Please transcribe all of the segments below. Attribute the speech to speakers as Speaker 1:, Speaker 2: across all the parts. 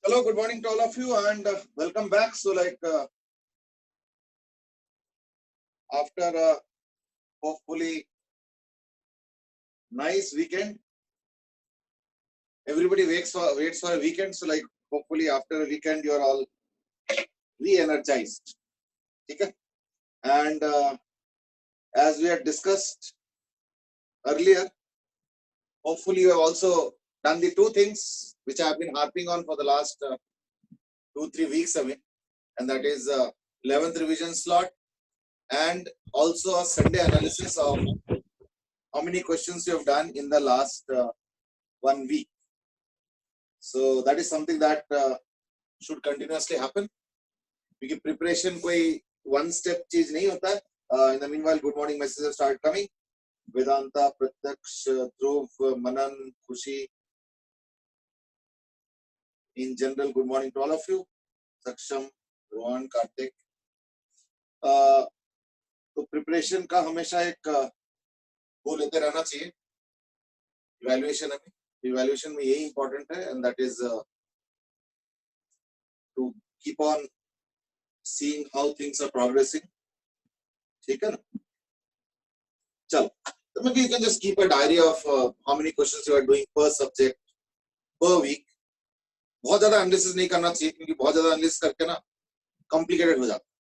Speaker 1: Hello, good morning to all of you, and welcome back. So, after hopefully nice weekend, everybody waits for a weekend. So, hopefully after a weekend, you are all re-energized. Okay? And as we had discussed earlier, hopefully you have also done the two things which I have been harping on for the last 2-3 weeks away, and that is 11th revision slot and also a Sunday analysis of how many questions you have done in the last 1 week. So that is something that should continuously happen. Because preparation कोई one step चीज नहीं होता है. In the meanwhile, good morning messages start coming. Vedanta, Pratyaksh, Dhruv, Manan, Khushi. In general, good morning to all of you. Saksham, Rohan, Karthik. तो preparation का हमेशा एक वो लेते रहना चाहिए. इवैल्यूएशन में यही इंपॉर्टेंट है, and that is to keep on seeing how things are progressing. ठीक है ना? चलो, तो maybe you can just keep a diary of how many questions you are doing per subject per week. बहुत ज्यादा एनालिसिस नहीं करना चाहिए, क्योंकि बहुत ज्यादा एनालिसिस करके ना कॉम्प्लिकेटेड हो जाता है,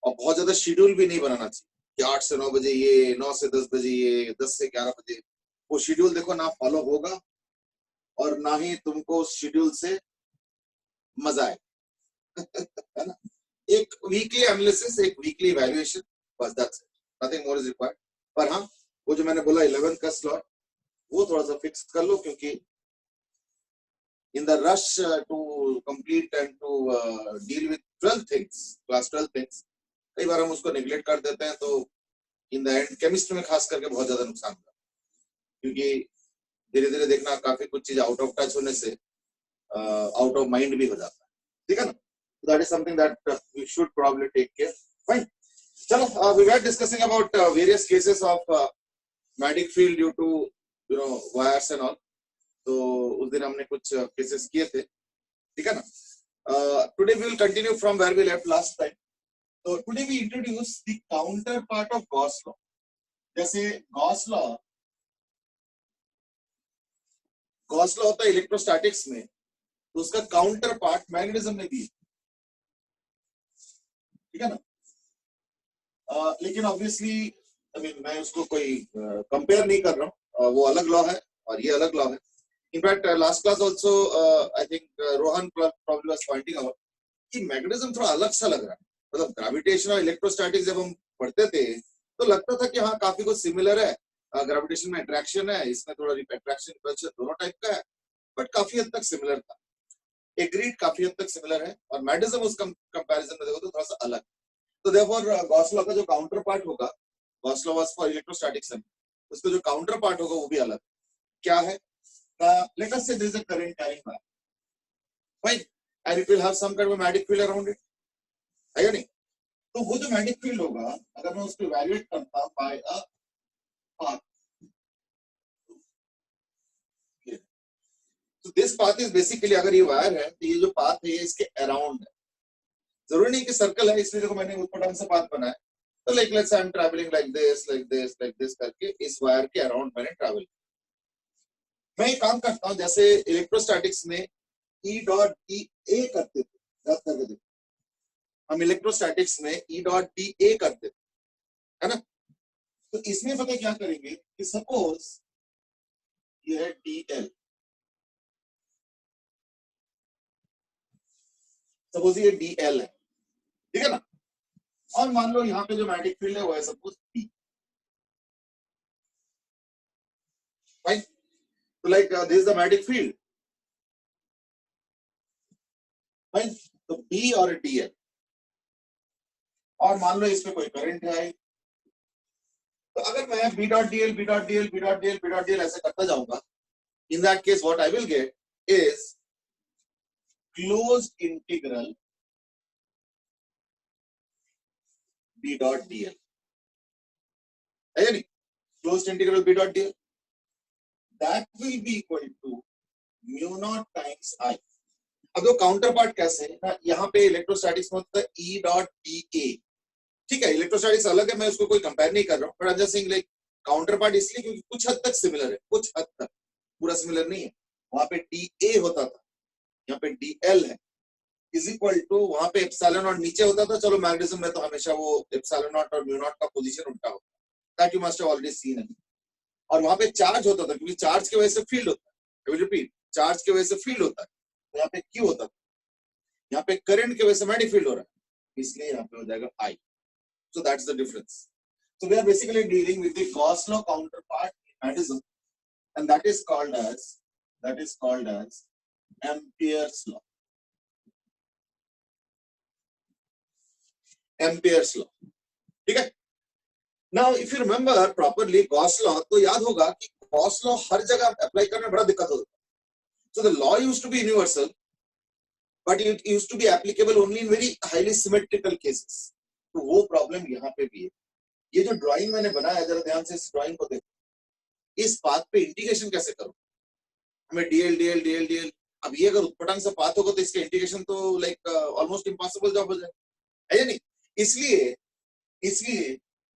Speaker 1: और बहुत ज्यादा शेड्यूल भी नहीं बनाना चाहिए कि 8 से 9 बजे ये, 9 से 10 बजे ये, 10 से 11 बजे. वो शेड्यूल देखो ना फॉलो होगा और ना ही तुमको उस शेड्यूल से मजा आए. है ना? एक वीकली एनालिसिस, एक वीकली इवैल्यूएशन, बस that's it, nothing more is required. पर हाँ, वो जो मैंने बोला 11 का स्लॉट वो थोड़ा सा फिक्स कर लो, क्योंकि in the rush to complete and to deal with 12 things, class 12 things, कई बार हम उसको नेग्लेक्ट कर देते हैं. तो इन द एंड केमिस्ट्री में खास करके बहुत ज्यादा नुकसान होता है, क्योंकि धीरे धीरे देखना काफी कुछ चीज आउट ऑफ टच होने से आउट ऑफ माइंड भी हो जाता है. ठीक है ना? That is something that we should probably take care. Fine. Chalo, we were discussing about various cases of magnetic field due to wires and all. तो उस दिन हमने कुछ cases किए थे. ठीक है ना? Today we will continue from where we left last time. So today we introduce the counterpart of Gauss law. जैसे Gauss law होता है इलेक्ट्रोस्टैटिक्स में, तो उसका काउंटर पार्ट मैग्नेटिज्म में भी. ठीक है ना? लेकिन ऑब्वियसली मैं उसको कोई कंपेयर नहीं कर रहा हूँ. वो अलग लॉ है और ये अलग लॉ है. In fact last class also I think Rohan probably was pointing out कि मैग्नेटिज्म थोड़ा अलग सा लग रहा है. मतलब ग्रेविटेशन और इलेक्ट्रोस्टैटिक्स जब हम पढ़ते थे तो लगता था कि हाँ काफी कुछ सिमिलर है. ग्रेविटेशन में अट्रैक्शन है, इसमें थोड़ा अट्रैक्शन रिपल्शन दोनों टाइप का है, बट काफी हद तक सिमिलर था. एग्रीड काफी हद तक सिमिलर है, और मैग्नेटिज्म उस कंपैरिजन में देखो तो थोड़ा सा अलग. तो therefore गॉस लॉ का जो काउंटर पार्ट होगा, Gauss law was for electrostatics, उसका जो काउंटर पार्ट होगा वो भी अलग. क्या है? Let us say there is a current carrying wire, right, and it will have some kind of magnetic field around it, है या नहीं? तो वो जो मैग्नेटिक फील्ड होगा, अगर मैं उसको इवैल्यूएट करता हूं बाय अ पाथ, तो दिस पाथ इज बेसिकली, अगर ये वायर है तो ये जो पाथ है ये इसके अराउंड है. जरूरी नहीं कि सर्कल है, इसलिए देखो मैंने ऊपर से पाथ बनाया. तो like let's I am travelling like this करके इस वायर के अराउंड मैंने ट्रैवल. मैं एक काम करता हूं, जैसे इलेक्ट्रोस्टैटिक्स में ई डॉट डी ए करते थे, याद करके देखो, हम इलेक्ट्रोस्टैटिक्स में ई डॉट डी ए करते थे, है ना? तो इसमें पता क्या करेंगे कि सपोज ये है डी एल, सपोज ये डी एल है, ठीक है ना? और मान लो यहाँ पे जो मैग्नेटिक फील्ड है वो है सपोज पी. राइट? तो like this is the magnetic field, right? तो बी और डी एल, और मान लो इस पे कोई करंट है. तो अगर मैं b dot d l, b dot d l, b dot d l, b dot d l ऐसे करता जाऊंगा, in that case what I will get is closed integral b dot dl. है या नहीं? closed integral b dot dl, that will be equal to mu naught times I. अब वो counter part कैसे है ना, यहाँ पे इलेक्ट्रोस्टैटिक्स में होता है ई डॉट डी ए, ठीक है, इलेक्ट्रोस्टैटिक्स अलग है, मैं उसको कोई कंपेयर नहीं कर रहा हूँ, but I am just saying like counter part इसलिए क्योंकि कुछ हद तक सिमिलर है, कुछ हद तक, पूरा सिमिलर नहीं है। वहां पे डी ए होता था, यहाँ पे डी एल है, इज इक्वल टू, वहां पे एप्सिलॉन नॉट नीचे होता था, चलो मैग्नेटिज्म में तो हमेशा वो एप्सिलॉन नॉट और म्यू नॉट का पोजीशन उल्टा होता है, that you must have already seen है। और वहां पे चार्ज होता था, क्योंकि चार्ज की वजह से फील्ड होता है, आई विल रिपीट, चार्ज की वजह से फील्ड होता है, तो यहाँ पे क्यू होता था, यहाँ पे करंट की वजह से मैग्नेटिक फील्ड हो रहा है, इसलिए यहाँ पे हो जाएगा I. So that's the difference. So we are basically dealing with the Gauss law counterpart magnetism, and that is called as Ampere's law, Ampere's law, ठीक है। Now if you remember properly Gauss law, तो याद होगा कि Gauss law हर जगह apply करने में बड़ा दिक्कत होता है। So the law used to be universal, but it used to be applicable only in very highly symmetrical cases. तो वो प्रॉब्लम यहाँ पे भी है। ये जो ड्राइंग मैंने बनाया, जरा ध्यान से इस ड्राइंग को देखो, इस पाथ पे इंटीग्रेशन कैसे करूं, हमें डीएल डीएल डीएल डीएल, अब ये अगर उत्पटांग से पाथ होगा तो इसके इंटीग्रेशन तो लाइक ऑलमोस्ट इम्पॉसिबल जॉब हो जाए, है या नहीं। इसलिए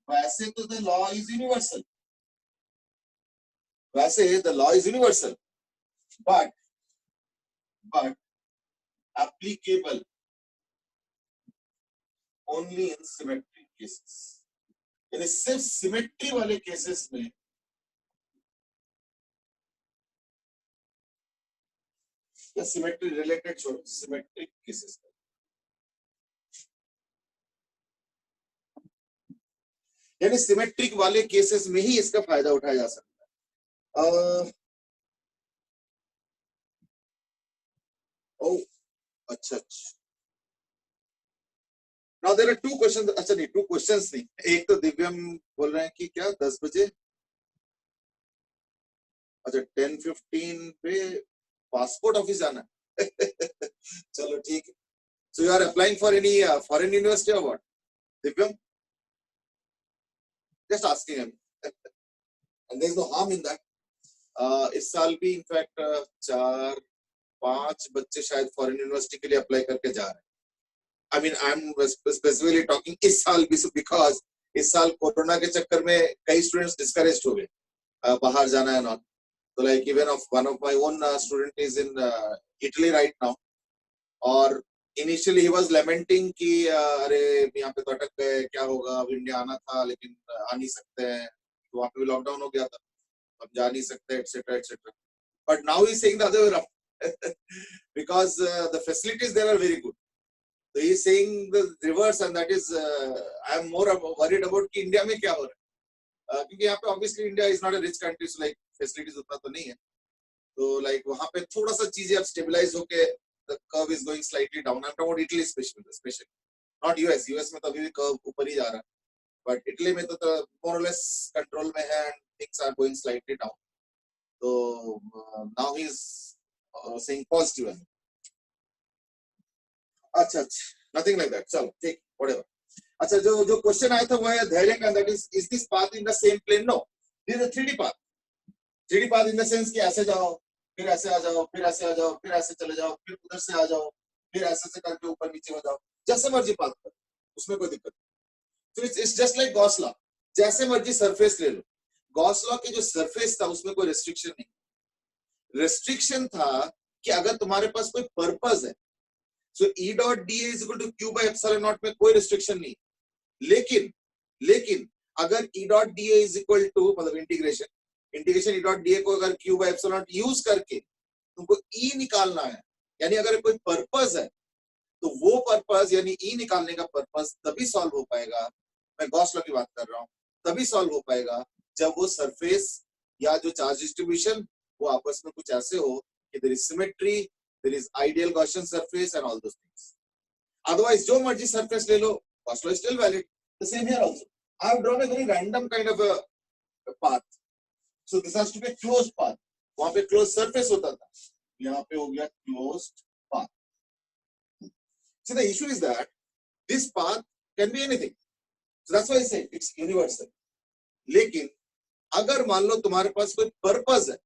Speaker 1: वैसे तो the law is universal, but applicable only in symmetric cases, यानी सिर्फ सिमेट्री वाले केसेस में, या सिमेट्री रिलेटेड छोड़ो, सिमेट्रिक केसेस में, यानी सिमेट्रिक वाले केसेस में ही इसका फायदा उठाया जा सकता है। ओ अच्छा, now there are two question, अच्छा नहीं, टू क्वेश्चंस नहीं, एक तो दिव्यम बोल रहे हैं कि क्या 10 बजे, अच्छा 10:15 पे पासपोर्ट ऑफिस जाना है चलो ठीक है। So you are applying for any foreign university और what Divyam, just asking him, and there is no harm in that. इस साल भी इनफैक्ट 4-5 बच्चे शायद फॉरेन यूनिवर्सिटी के लिए अप्लाई करके जा रहे हैं। I mean, I'm specifically talking इस साल भी, because इस साल कोरोना के चक्कर में कई स्टूडेंट्स डिस्करेज्ड हो गए, बाहर जाना है नॉट, तो like even one of my own student is in Italy right now, और इनिशियली ही वाज लेमेंटिंग कि अरे यहाँ पे तो अटक गए, क्या होगा, अब इंडिया आना था लेकिन आ नहीं सकते हैं, तो वहाँ पे भी लॉकडाउन हो गया था, अब जा नहीं सकते, etcetera etcetera, but now he is saying the other way around because the facilities there are very good. So he is saying the reverse, and that is I am more worried about कि India में क्या हो रहा है, क्योंकि यहाँ पे obviously India is not a rich country, so like facilities उतना तो नहीं है, तो like वहाँ पे थोड़ा सा चीजें अब stabilize होके the curve is going slightly down. I'm talking about Italy especially, not US. US में तो अभी भी curve ऊपर ही जा रहा है, but Italy में तो more or less control में है and things are going slightly down. So now he is saying positive. अच्छा, nothing like that. चलो ठीक, whatever. अच्छा, जो क्वेश्चन आया था वो है धैर्य का, that is this path in the same plane? No, this is a 3D path. 3D path in the sense कि ऐसे जाओ, फिर ऐसे आ जाओ, फिर ऐसे आ जाओ, फिर ऐसे चले जाओ, फिर उधर से आ जाओ, फिर ऐसे से करके ऊपर नीचे हो जाओ, जैसे मर्जी पाथ करो, उसमें कोई दिक्कत नहीं। तो it's just like Gauss law, जैसे मर्जी सरफेस ले लो। गॉस लॉ के जो सरफेस था उसमें कोई रेस्ट्रिक्शन नहीं, रेस्ट्रिक्शन था कि अगर तुम्हारे पास कोई पर्पस है, so E dot D is equal to Q by epsilon naught में कोई रिस्ट्रिक्शन नहीं, लेकिन अगर E dot D is equal to, मतलब इंटीग्रेशन ई डॉट डी को अगर Q by epsilon naught use करके तुमको ई निकालना है, यानी अगर कोई पर्पस है, तो वो पर्पस यानी ई निकालने का पर्पस तभी सॉल्व हो पाएगा, मैं गॉस लॉ की बात कर रहा हूं, तभी सॉल्व हो पाएगा जब वो सरफेस या जो चार्ज डिस्ट्रीब्यूशन वो आपस में कुछ ऐसे हो कि there is symmetry, there is ideal Gaussian surface and all those things. Otherwise जो मर्जी सरफेस ले लो, Gauss law is still valid. The same here also, I have drawn a very random kind of a path, so this has to be closed path, वहां पे close surface होता था, यहाँ पे हो गया closed path. So the issue is that this path can be anything. So that's why I say it's universal. लेकिन अगर मान लो तुम्हारे पास कोई पर्पस है,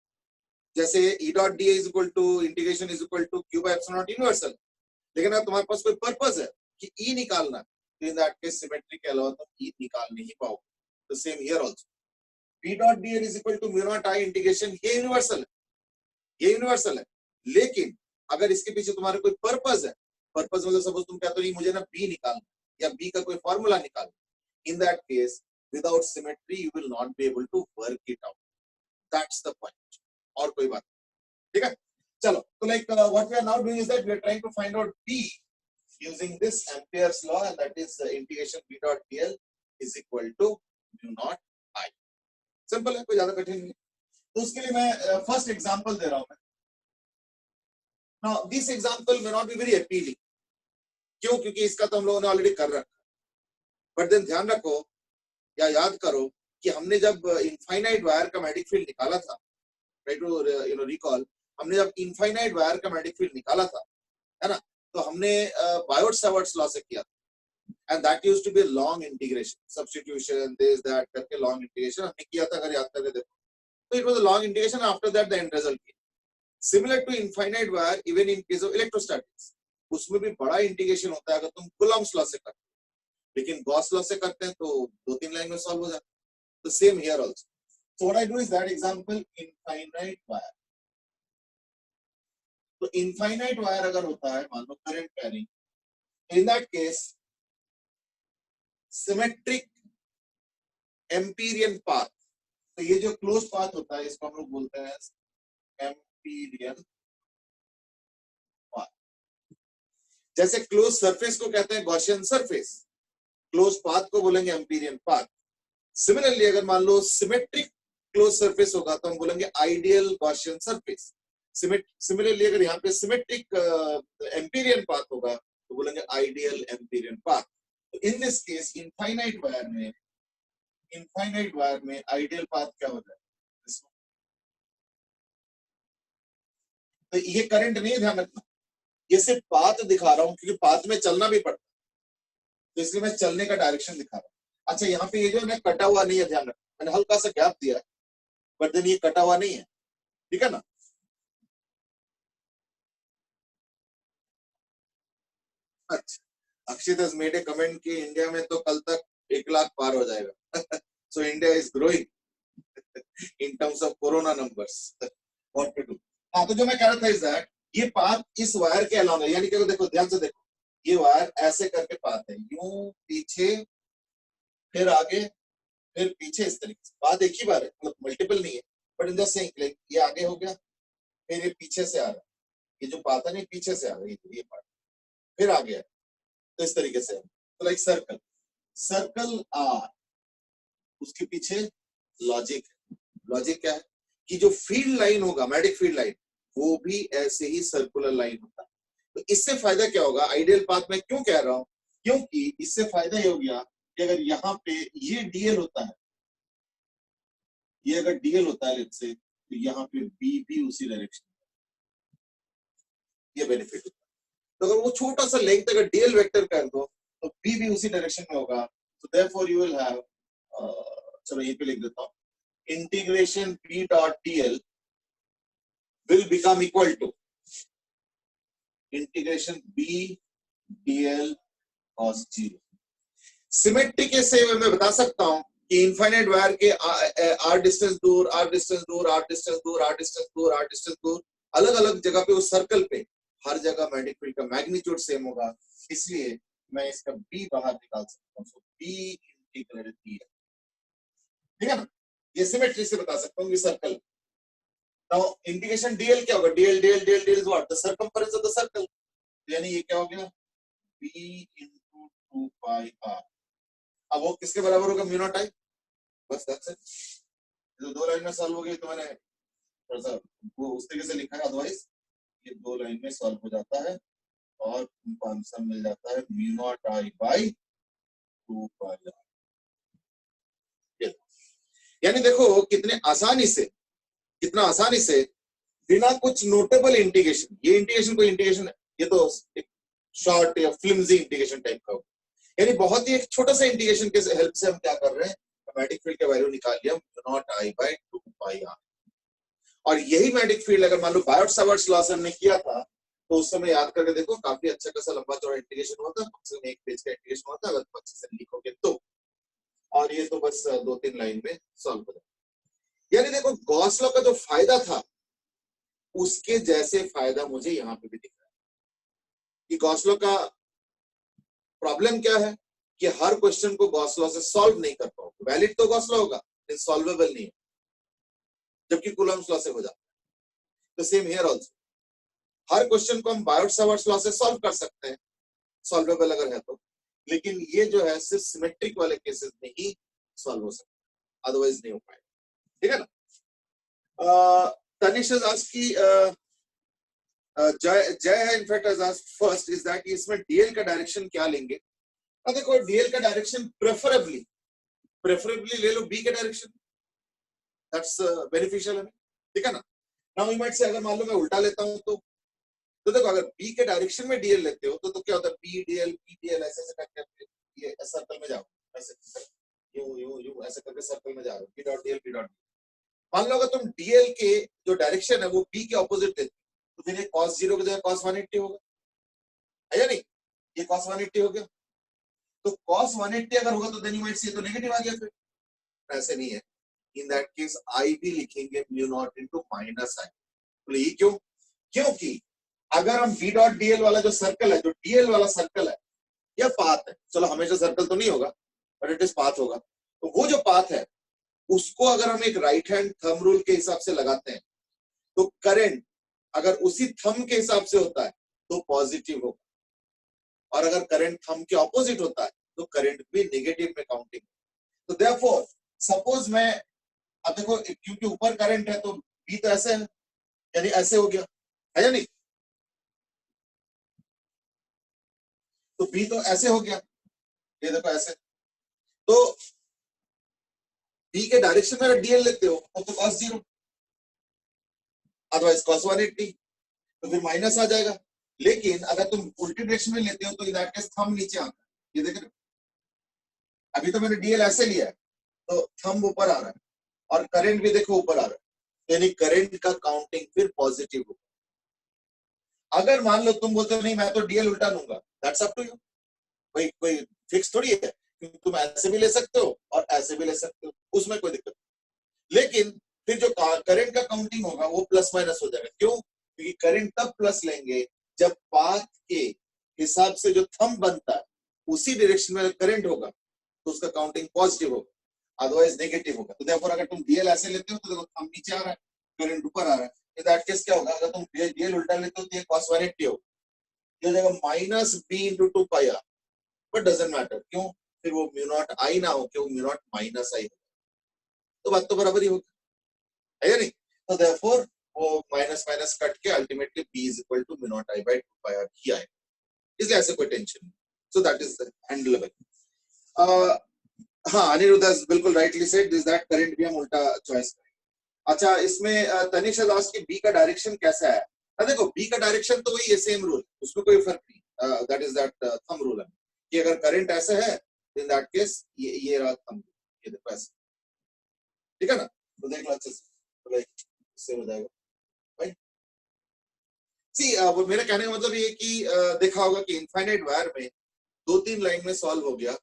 Speaker 1: जैसे e dot D is equal to integration is equal to Q by epsilon naught universal, लेकिन अगर तुम्हारे पास कोई पर्पस है कि ई निकालना, तो इन दैट केस सिमेट्री के अलावा तुम ई निकाल नहीं पाओगे। तो same here also, p dot dl is equal to mu naught I integration, ये यूनिवर्सल है, ये यूनिवर्सल है, लेकिन अगर इसके पीछे तुम्हारा कोई पर्पस है, पर्पस मतलब सपोज तुम कहते हो नहीं मुझे ना बी निकालना या बी का कोई फॉर्मूला निकालना, in that case without symmetry you will not be able to work it out, that's the point, और कोई बात, ठीक है। चलो, तो like what we are now doing is that we are trying to find out b using this Ampere's law, and that is integration b dot dl is equal to mu naught I। Simple है, कोई ज्यादा कठिन नहीं। तो उसके लिए मैं first example दे रहा हूं मैं। Now this example may not be very appealing, क्यों? क्योंकि इसका तो हम लोगों ने ऑलरेडी कर रखा, बट देन ध्यान रखो या याद करो कि हमने जब इनफाइनाइट वायर का मैग्नेटिक फील्ड निकाला था, try to you know recall, हमने जब इनफाइनाइट वायर का मैग्नेटिक फील्ड निकाला था, है ना, तो हमने बायोट-सावर्ट्स लॉ से किया था, and that used to be a long integration, substitution this that करके long integration हमने किया था, अगर याद करके देखो तो it was a long integration, after that the end result came similar to infinite wire even in case of electrostatics, उसमें भी बड़ा इंटीग्रेशन होता है अगर तुम Coulomb's law से करते हो, लेकिन गॉस लॉ से करते हैं तो 2-3 लाइन में सॉल्व हो जाता है। तो same here also, so what I do is that example infinite wire, तो इनफाइनाइट वायर अगर होता है मान लो current carrying, in that case symmetric Amperian path, तो ये जो क्लोज पाथ होता है इसको हम लोग बोलते हैं एम्पीरियन पाथ। जैसे क्लोज सरफेस को कहते हैं गॉसियन सरफेस, क्लोज पाथ को बोलेंगे एम्पीरियन पाथ। सिमिलरली अगर मान लो सिमेट्रिक क्लोज सरफेस होगा तो हम बोलेंगे आइडियल गॉसियन सरफेस। सिमिलरली अगर यहाँ पे सिमेट्रिक एम्पीरियन पाथ होगा तो बोलेंगे आइडियल एम्पीरियन पाथ। तो in this case infinite wire में आइडियल पाथ क्या होता है? तो ये करंट नहीं है, ध्यान रखना, ये सिर्फ पाथ दिखा रहा हूं क्योंकि पाथ में चलना भी पड़ता है, तो इसलिए मैं चलने का डायरेक्शन दिखा रहा हूं। अच्छा, यहाँ पे ये जो है कटा हुआ नहीं है, ध्यान रखना, मैंने हल्का सा गैप दिया है, बट देन ये कटा हुआ नहीं है, ठीक है ना। अच्छा, अक्षित has made a comment कि इंडिया में तो कल तक 1 लाख पार हो जाएगा। So India is growing in terms of corona numbers. What to do? हाँ, तो जो मैं कह रहा था इस दैट ये पाथ इस वायर के अलावा, यानी कि देखो ध्यान से देखो, ये वायर ऐसे करके पाथ है, यूं पीछे फिर आगे फिर पीछे, इस तरीके से पाथ एक ही बार है, मतलब मल्टीपल नहीं है, but in the same like ये आगे हो गया फिर ये पीछे से आ रहा है, ये जो पाथ है नहीं पीछे से आ रहा है, ये पार्ट फिर आ गया, तो इस तरीके से। तो लाइक सर्कल आर, उसके पीछे लॉजिक क्या है कि जो फील्ड लाइन होगा मैग्नेटिक फील्ड लाइन, वो भी ऐसे ही सर्कुलर लाइन होता है। तो इससे फायदा क्या होगा आइडियल पाथ में, क्यों कह रहा हूं, क्योंकि इससे फायदा ये हो गया कि अगर यहाँ पे ये डीएल होता है, ये अगर डीएल होता है लेट्स से, तो यहाँ पे बी भी उसी डायरेक्शन, ये बेनिफिट होता है। तो अगर वो छोटा सा लेंथ अगर डीएल वेक्टर कर दो तो बी भी उसी डायरेक्शन में होगा। तो देयरफॉर यू विल हैव, चलो यहीं पे लिख देता हूं, integration b dot dl will become equal to integration b dl cos 0। Symmetry के से मैं बता सकता हूं कि इनफाइनाइट वायर के r डिस्टेंस दूर, r डिस्टेंस दूर, r डिस्टेंस दूर, r डिस्टेंस दूर, r डिस्टेंस दूर, अलग अलग जगह पे उस सर्कल पे हर जगह मैग्नेटिक फील्ड का मैग्नीट्यूड सेम होगा, इसलिए मैं इसका b बाहर निकाल सकता हूं। सो b इंटीग्रल dl, ठीक है ना, ये सिमेट्री से बता सकता हूँ ये सर्कल। नाउ इंटीग्रेशन dl क्या होगा, dl is what, the circumference of the circle, यानी ये क्या हो गया b into 2 pi r। अब वो किसके बराबर होगा, म्यू नॉट आई, बस दैट्स इट। जो 2 लाइन में सॉल्व हो गई तो मैंने थोड़ा सा वो उस तरीके से लिखा है, अदरवाइज ये 2 लाइन में सॉल्व हो जाता है और हमको आंसर मिल जाता है mu naught I by 2 pi r। यानी देखो कितने आसानी से, कितना आसानी से बिना कुछ नोटेबल इंटीग्रेशन, ये इंटीग्रेशन कोई इंटीग्रेशन है, ये तो एक शॉर्ट या फ्लिम्जी इंटीग्रेशन टाइप का, यानी बहुत ही एक छोटा सा इंटीग्रेशन के हेल्प से हम क्या कर रहे हैं, मैग्नेटिक फील्ड का वैल्यू निकाल लिया naught I by 2 pi r. और यही मैग्नेटिक फील्ड अगर मान लो बायोट-सावर्ट्स लॉ से हमने किया था, तो उस समय याद करके देखो काफी अच्छा खासा लंबा चौड़ा इंटीग्रेशन हुआ था, कम से कम एक पेज का इंटीग्रेशन हुआ था, अगर तुम अच्छे से लिखोगे तो। और ये तो बस 2-3 लाइन में सॉल्व हो जाए। यानी देखो गॉस लॉ का जो फायदा था उसके जैसे फायदा मुझे यहाँ पे भी दिख रहा है कि गॉस लॉ का प्रॉब्लम क्या है कि हर क्वेश्चन को गॉस लॉ से सॉल्व नहीं कर पाओगे। वैलिड तो गॉस लॉ होगा लेकिन सॉल्वेबल नहीं है, जबकि कूलम्स लॉ से हो जाता है। तो same here also, her question को हम बायोट-सावर्ट्स लॉ से सॉल्व कर सकते हैं, सॉल्वेबल अगर है तो, लेकिन ये जो है सिर्फ सिमेट्रिक वाले केसेस में ही सॉल्व हो सकता है, अदरवाइज नहीं हो पाएगा। ठीक है ना? तनिष has asked कि जय है in fact has asked first is that इसमें डीएल का डायरेक्शन क्या लेंगे। अब देखो डीएल का डायरेक्शन प्रेफरेबली ले लो बी का डायरेक्शन, दैट्स बेनिफिशियल है, ठीक है ना। नाउ यू माइट से अगर मान लो मैं उल्टा लेता हूं तो देखो अगर बी के डायरेक्शन में डीएल लेते हो तो क्या होता है, बी डीएल पी डीएल ऐसे ऐसे करके ये सर्कल में जाओ, ऐसे यू यू यू ऐसे करके सर्कल में जा रहे हो, b dot d l b dot. मान लो अगर तुम डीएल के जो डायरेक्शन है वो बी के ऑपोजिट देते तो फिर ये cos 0 की जगह cos 180 होगा, है या नहीं? ये cos 180 हो गया, तो cos 180 अगर होगा तो देन यू माइट सी तो नेगेटिव आ गया, फिर ऐसे नहीं है। इन दैट केस आई भी लिखेंगे म्यू नॉट इनटू माइनस आई। तो ये क्यों? क्योंकि अगर हम v डॉट डीएल वाला जो सर्कल है, जो डीएल वाला सर्कल है या पाथ है, चलो हमेशा सर्कल तो नहीं होगा बट इट इज पाथ होगा, तो वो जो पाथ है उसको अगर हम एक राइट हैंड थंब रूल के हिसाब से लगाते हैं तो करंट अगर उसी थंब के हिसाब से होता है तो पॉजिटिव होगा, और अगर करंट थंब के ऑपोजिट होता है तो करंट भी नेगेटिव में काउंटिंग। तो देयरफॉर सपोज मैं, अब देखो क्योंकि ऊपर करंट है तो बी तो ऐसे है, यानी ऐसे हो गया, है या नहीं? तो बी तो ऐसे हो गया, ये देखो ऐसे। तो बी के डायरेक्शन में अगर डीएल लेते हो तो cos 0, अदरवाइज cos 180, तो फिर माइनस आ जाएगा। लेकिन अगर तुम उल्टी डायरेक्शन में लेते हो तो इन दैट केस थंब नीचे आता है, ये देख रहे हो। अभी तो मैंने डीएल ऐसे लिया है तो थंब ऊपर आ रहा है और करंट भी देखो ऊपर आ रहा है, यानी करंट का काउंटिंग फिर पॉजिटिव होगा। अगर मान लो तुम बोलते हो नहीं मैं तो डीएल उल्टा लूंगा, दैट्स अप टू यू, कोई कोई फिक्स थोड़ी है, तुम ऐसे भी ले सकते हो और ऐसे भी ले सकते हो, उसमें कोई दिक्कत नहीं। लेकिन फिर जो करंट का काउंटिंग होगा वो प्लस माइनस हो जाएगा। क्यों? क्योंकि करंट तब प्लस लेंगे जब पाथ के हिसाब से जो थंब बनता है उसी डायरेक्शन में करंट होगा तो उसका काउंटिंग पॉजिटिव होगा, अदरवाइज नेगेटिव होगा। तो देखो अगर तुम डीएल ऐसे लेते हो तो देखो थंब नीचे आ रहा है, करंट ऊपर आ रहा है, इन दैट केस क्या होगा, अगर तुम डीएल उल्टा लेते हो तो ये cos 180 होगा, ये हो जाएगा minus b into 2 pi r, but doesn't matter. क्यों? फिर वो म्यू नॉट आई ना हो, क्यों म्यू नॉट माइनस आई हो, तो बात तो बराबर ही होगी, है या नहीं? तो देयरफॉर वो माइनस माइनस कट के ultimately b is equal to mu naught I by 2 pi R ही आएगा, इसलिए ऐसे कोई टेंशन नहीं। So that is handleable. हाँ अनिरुद्ध has बिल्कुल rightly said this that current भी हम उल्टा चॉइस करेंगे। अच्छा इसमें तनिष has asked कि b का डायरेक्शन कैसा है। देखो b का डायरेक्शन तो वही है, सेम रूल, उसमें कोई फर्क नहीं, that is that thumb rule है कि अगर करंट ऐसे है इन दैट केस ये रहा थंब, ये देखो ऐसे, ठीक है ना। तो देख लो अच्छे से, तो लाइक इससे हो जाएगा भाई। सी वो मेरे कहने का मतलब ये कि देखा होगा कि इनफाइनाइट वायर में 2-3 लाइन में सॉल्व हो गया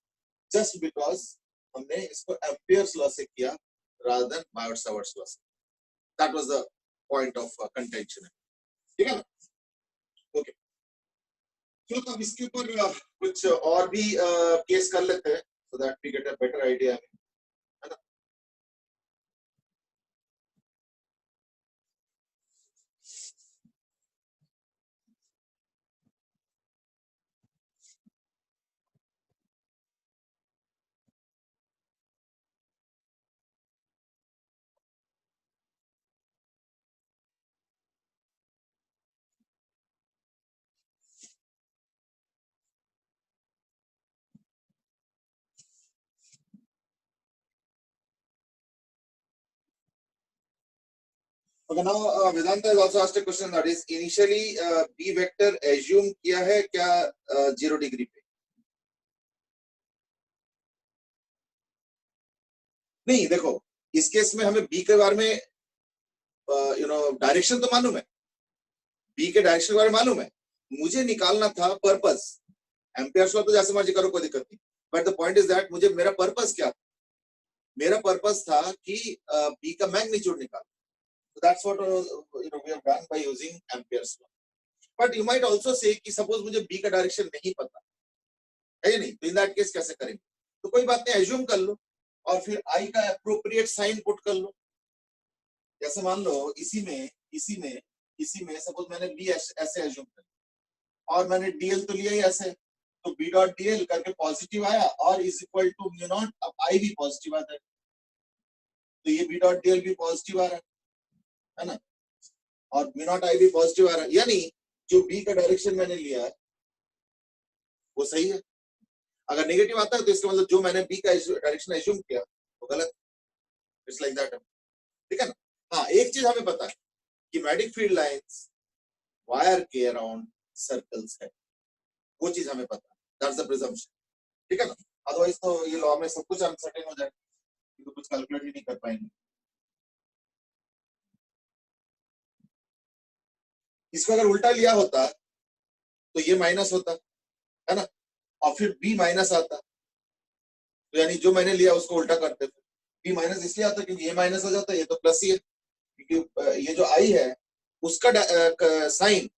Speaker 1: जस्ट बिकॉज हमने इसको एम्पियर्स लॉ से किया rather than बायोट-सावर्ट्स लॉ से। That was the point of contention, ठीक है ना। ओके चलो तो अब इसके ऊपर कुछ और भी केस कर लेते हैं so that we get a better idea, है ना। Okay, now Vedanta has also asked a question that is initially b vector assume किया है क्या 0 डिग्री पे? नहीं देखो इस केस में हमें b के बारे में डायरेक्शन तो मालूम है, बी के डायरेक्शन के बारे में मालूम है, मुझे निकालना था पर्पस। एम्पियर्स लॉ तो जैसे मर्जी करो, कोई दिक्कत नहीं, but the point is that मुझे मेरा पर्पस क्या था, मेरा पर्पस था कि बी का मैग्नीट्यूड निकाल। So that's what we have done by using Ampere's law. But you might also say कि suppose मुझे B का डायरेक्शन नहीं पता है या नहीं, तो इन दैट केस कैसे करेंगे? तो कोई बात नहीं, एज्यूम कर लो और फिर I का एप्रोप्रिएट साइन पुट कर लो। जैसे मान लो इसी में सपोज मैंने B ऐसे एज्यूम कर और मैंने DL तो लिया ही ऐसे, तो B डॉट DL करके पॉजिटिव आया और is equal to mu naught, अब I भी पॉजिटिव आता है, तो ये B डॉट DL भी पॉजिटिव आ रहा है ना, और म्यू नॉट I भी पॉजिटिव आ रहा है, यानी जो B का डायरेक्शन मैंने लिया है वो सही है। अगर नेगेटिव आता है तो इसका मतलब जो मैंने B का डायरेक्शन एज्यूम किया वो गलत। इट्स लाइक दैट, ठीक है ना। हाँ, एक चीज हमें पता है कि मैग्नेटिक फील्ड लाइंस वायर के अराउंड सर्कल्स है, वो चीज हमें पता है, दैट्स द प्रिजम्पशन, ठीक है ना। अदरवाइज तो ये लॉ में सब कुछ अनसर्टेन हो जाएगा, तो कुछ कैलकुलेट ही नहीं कर पाएंगे। इसको अगर उल्टा लिया होता तो ये माइनस होता है ना, और फिर B माइनस आता, तो यानी जो मैंने लिया उसको उल्टा करते थे, B माइनस इसलिए आता क्योंकि ये माइनस हो जाता है, ये तो प्लस ही है, क्योंकि ये जो I है उसका साइन,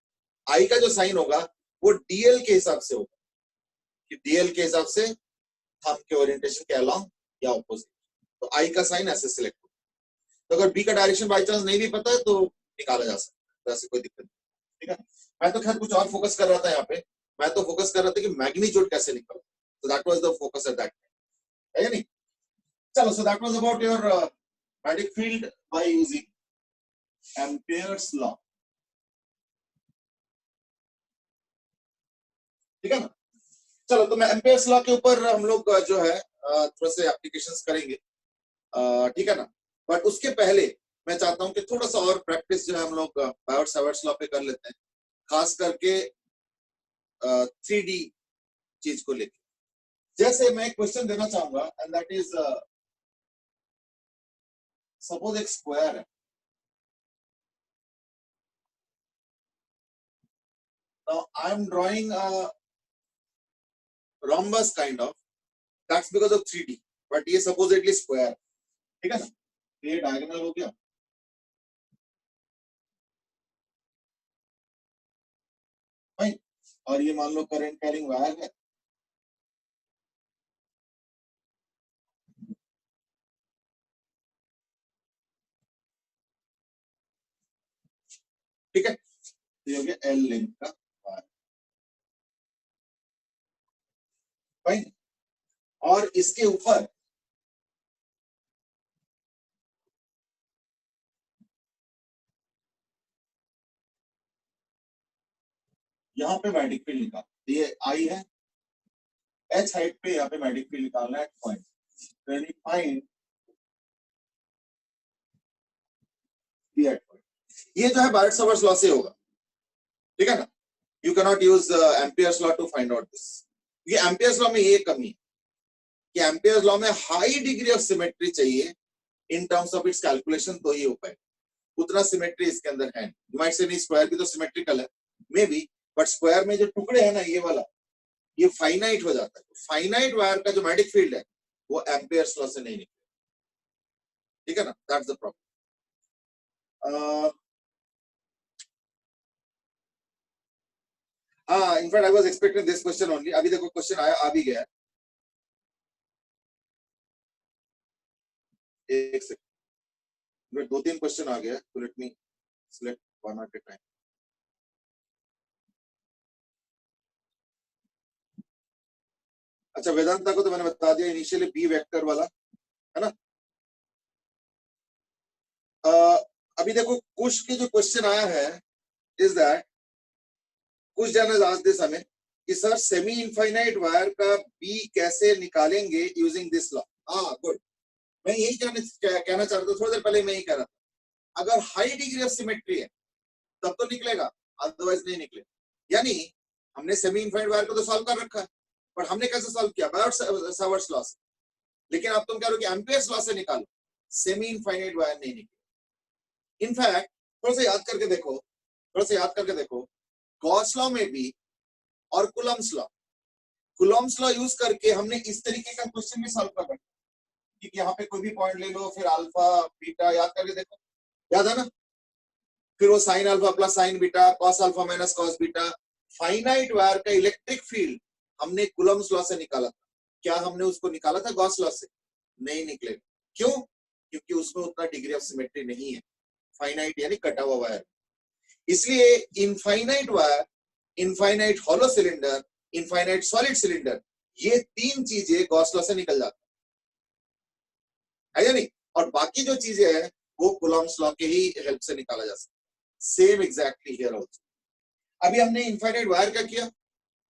Speaker 1: I का जो साइन होगा वो DL के हिसाब से होगा, कि DL के हिसाब से थंब के ओरिएंटेशन के अलोंग या ऑपोजिट, तो I का साइन ऐसे सिलेक्ट होगा। तो अगर B का डायरेक्शन बाय चांस नहीं भी पता है तो निकाला जा सकता है, तो ऐसे कोई दिक्कत नहीं, ठीक है। मैं तो खैर कुछ और फोकस कर रहा था यहाँ पे, मैं तो फोकस कर रहा था कि मैग्नीट्यूड कैसे निकालो, तो that was the focus at that time, है नहीं। चलो, so that was about your magnetic field by using amperes law, ठीक है ना। चलो, तो मैं एम्पियर्स लॉ के ऊपर हम लोग जो है थोड़ा से एप्लीकेशंस करेंगे, ठीक है ना। बट उसके पहले मैं चाहता हूं कि थोड़ा सा और प्रैक्टिस जो है हम लोग बायोट-सावर्ट्स लॉ पे कर लेते हैं, खास करके 3D चीज को लेकर। जैसे मैं एक क्वेश्चन देना चाहूंगा, एंड दैट इज सपोज एक स्क्वायर है, now I am drawing a rhombus kind of, that's because of 3D, but ये supposedly स्क्वायर, ठीक है ना, ये डायगोनल हो गया, भाई, और ये मान लो करंट कैरिंग वायर है, ठीक है, ये हो गया एल लेंथ का वायर, भाई, और इसके ऊपर यहाँ पे मैग्नेटिक फील्ड निकाल, ये आई है, एच हाइट पे यहाँ पे मैग्नेटिक फील्ड निकालना है point, then you find the at point. ये जो है बायोट-सावर्ट्स लॉ से होगा, ठीक है ना। You can not use Ampere's law to find out this. ये एम्पियर्स लॉ में ये कमी है कि एम्पियर्स लॉ में हाई डिग्री ऑफ सिमेट्री चाहिए in terms of its calculation, तो ही हो पाए, उतना सिमेट्री इसके अंदर है। यू माइट से नहीं, स्क्वायर भी तो सिमेट्रिकल है मे बी, बट स्क्वायर में जो टुकड़े हैं ना, ये वाला, ये फाइनाइट हो जाता है। फाइनाइट वायर का जो मैग्नेटिक फील्ड है वो एम्पियर्स लॉ से नहीं निकलेगा, ठीक है ना, दैट्स द प्रॉब्लम। हाँ, in fact I was expecting this question only, अभी देखो क्वेश्चन आया, आ भी गया, एक सेकंड, दो तीन क्वेश्चन आ गया, तो let me select one at a time. अच्छा, वेदांता को तो मैंने बता दिया इनिशियली, बी वेक्टर वाला, है ना। अभी देखो कुछ के जो क्वेश्चन आया है इज दैट कुछ जन आज दिस हमें कि सर सेमी इनफाइनाइट वायर का बी कैसे निकालेंगे यूजिंग दिस लॉ। हाँ, गुड, मैं यही कहना चाह रहा था, थोड़ी देर पहले मैं यही कह रहा था, अगर हाई डिग्री ऑफ सिमेट्री है तब तो निकलेगा, अदरवाइज नहीं निकलेगा। यानी हमने सेमी इनफाइनाइट वायर को तो सॉल्व कर रखा है, पर हमने कैसे सॉल्व किया, बायोट-सावर्ट्स लॉ से, लेकिन अब तुम कह रहे हो कि एम्पियर्स लॉ से निकालो, सेमी इनफाइनाइट वायर नहीं निकले, इनफैक्ट थोड़ा सा याद करके देखो, थोड़ा सा याद करके देखो, गॉस लॉ में भी और कुलम्स लॉ यूज करके हमने इस तरीके का क्वेश्चन भी सॉल्व कर रखा कि यहाँ पे कोई भी पॉइंट ले लो, फिर अल्फा बीटा, याद करके देखो, याद है ना? फिर वो sign alpha plus sine beta, cos alpha minus cos beta, finite wire का इलेक्ट्रिक फील्ड हमने कुलम्स लॉ से निकाला था। क्या हमने उसको निकाला था गॉस लॉ से? नहीं निकलेगा। क्यों? क्योंकि उसमें उतना डिग्री ऑफ सिमेट्री नहीं है, फाइनाइट यानी कटा हुआ वायर। इसलिए infinite wire, infinite hollow cylinder, infinite solid cylinder, ये तीन चीजें गॉस लॉ से निकल जाती है या नहीं? और बाकी जो चीजें हैं वो कुलम्स लॉ के ही हेल्प से निकाला जा सकता है। Same exactly here also. अभी हमने इनफाइनाइट वायर का किया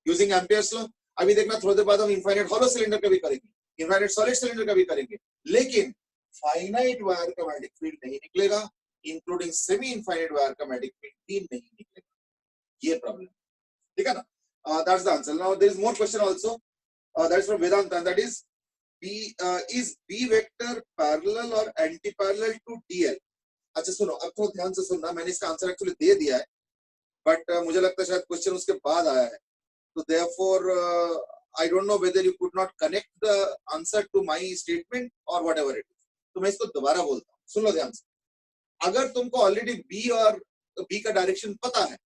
Speaker 1: यूजिंग एम्पियर्स लॉ। अभी देखना थोड़ी देर बाद हम इनफाइनाइट हॉलो सिलेंडर का भी करेंगे, इनफाइनाइट सॉलिड सिलेंडर का भी करेंगे, लेकिन फाइनाइट वायर का मैग्नेटिक फील्ड नहीं निकलेगा, इंक्लूडिंग सेमी इनफाइनाइट वायर का मैग्नेटिक फील्ड भी नहीं निकलेगा। ये प्रॉब्लम, ठीक है ना? That's the answer. Now there is more question also, that is from Vedanta, and that is is B vector parallel or anti-parallel to DL? अच्छा सुनो, अब तो ध्यान से सुनना, मैंने इसका आंसर एक्चुअली दे दिया है, बट मुझे लगता है शायद क्वेश्चन उसके बाद आया है, तो therefore I don't know whether you could not connect the answer to my statement or whatever it is. तो मैं इसको दोबारा बोलता हूँ, सुन लो ध्यान से. अगर तुमको ऑलरेडी B और B का डायरेक्शन पता है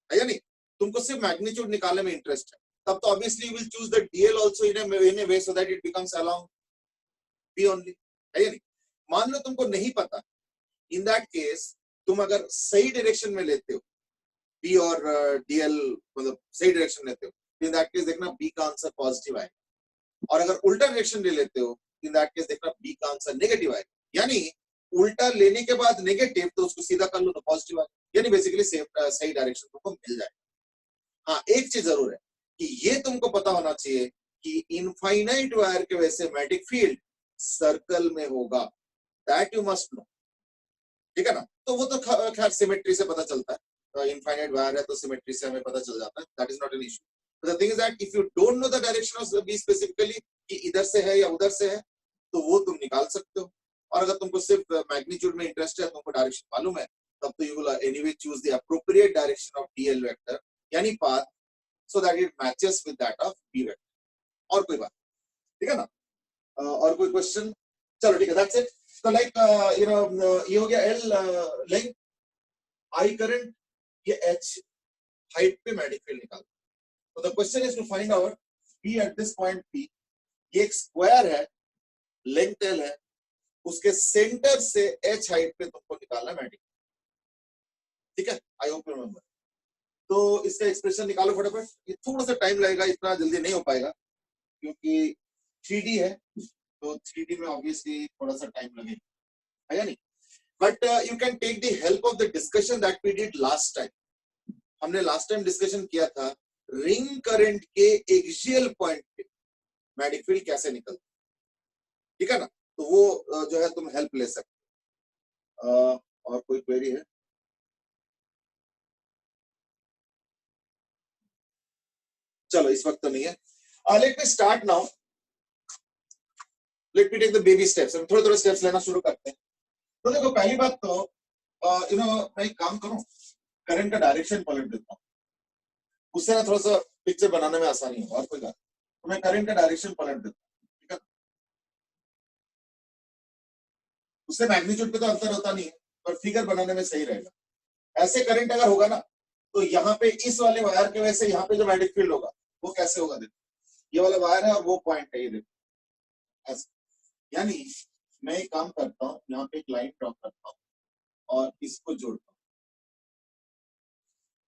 Speaker 1: या नहीं, तुमको सिर्फ मैग्नीट्यूड निकालने में इंटरेस्ट है, तब तो obviously you will choose the DL also in a way so that it becomes along B only, है या नहीं? मान लो तुमको नहीं पता, in that case तुम अगर सही डायरेक्शन में लेते हो B और DL, मतलब सही डायरेक्शन लेते हो, in that case देखना B का आंसर पॉजिटिव आएगा, और अगर उल्टा डायरेक्शन ले लेते हो, in that case देखना B का आंसर नेगेटिव आएगा। यानी उल्टा लेने के बाद नेगेटिव, तो उसको सीधा कर लो तो पॉजिटिव आएगा, यानी बेसिकली सही डायरेक्शन तुमको मिल जाएगा। हाँ, एक चीज जरूर है कि ये तुमको पता होना चाहिए कि इनफाइनाइट वायर के वैसे मैग्नेटिक फील्ड सर्कल में होगा, दैट यू मस्ट नो, ठीक है ना? तो वो तो खैर सिमेट्री से पता चलता है, इनफाइनाइट वायर है तो सिमेट्री से हमें पता चल जाता है, that is not an issue. The thing is that if you don't know the direction of be specifically कि इधर से है या उधर से है, तो वो तुम निकाल सकते हो, और अगर तुमको सिर्फ मैग्नीट्यूड में इंटरेस्ट है, तुमको डायरेक्शन मालूम है, तब तो you will anyway choose the appropriate direction of DL vector यानी path, so that it matches with that of B vector. और कोई बात, ठीक है ना? और कोई क्वेश्चन? चलो ठीक है, that's it. So like ये हो गया L लेंथ, I करंट, ये H हाइट पे मैग्नेटिक फील्ड निकालो। तो the question is to find out B at this point P, ये एक स्क्वायर है, लेंथ L है, उसके सेंटर से H हाइट पे तुमको निकालना मैग्नेटिक, ठीक है? I hope you remember. तो इसका एक्सप्रेशन निकालो फटाफट, ये थोड़ा सा टाइम लगेगा, इतना जल्दी नहीं हो पाएगा क्योंकि 3D है, तो 3D में ऑब्वियसली थोड़ा सा टाइम लगेगा, है या नहीं? But you can take the help of the discussion that we did last time. हमने लास्ट टाइम डिस्कशन किया था रिंग करंट के एक्सियल पॉइंट पे मैग्नेटिक फील्ड कैसे निकलता, ठीक है ना? तो वो जो है तुम हेल्प ले सकते हो। और कोई क्वेरी है? चलो इस वक्त तो नहीं है। Let me start now, let me take the baby steps. हम थोड़े थोड़े स्टेप्स लेना शुरू करते हैं। तो देखो, पहली बात तो मैं एक काम करूं, करंट का डायरेक्शन पलट देता हूं, उससे ना थोड़ा सा पिक्चर बनाने में आसानी हो, और कोई बात। तो मैं करंट का डायरेक्शन पलट देता हूं, ठीक है? उससे मैग्नीट्यूड पे तो अंतर होता नहीं है, पर फिगर बनाने में सही रहेगा। ऐसे करंट अगर होगा ना, तो यहाँ पे इस वाले वायर के वजह से यहाँ पे जो मैग्नेटिक फील्ड होगा वो कैसे होगा, देखो ये वाला वायर है और वो पॉइंट है, ये देखो ऐसे। यानी मैं एक काम करता हूँ, यहाँ पे एक लाइन ड्रॉ करता हूँ और इसको जोड़ता हूँ,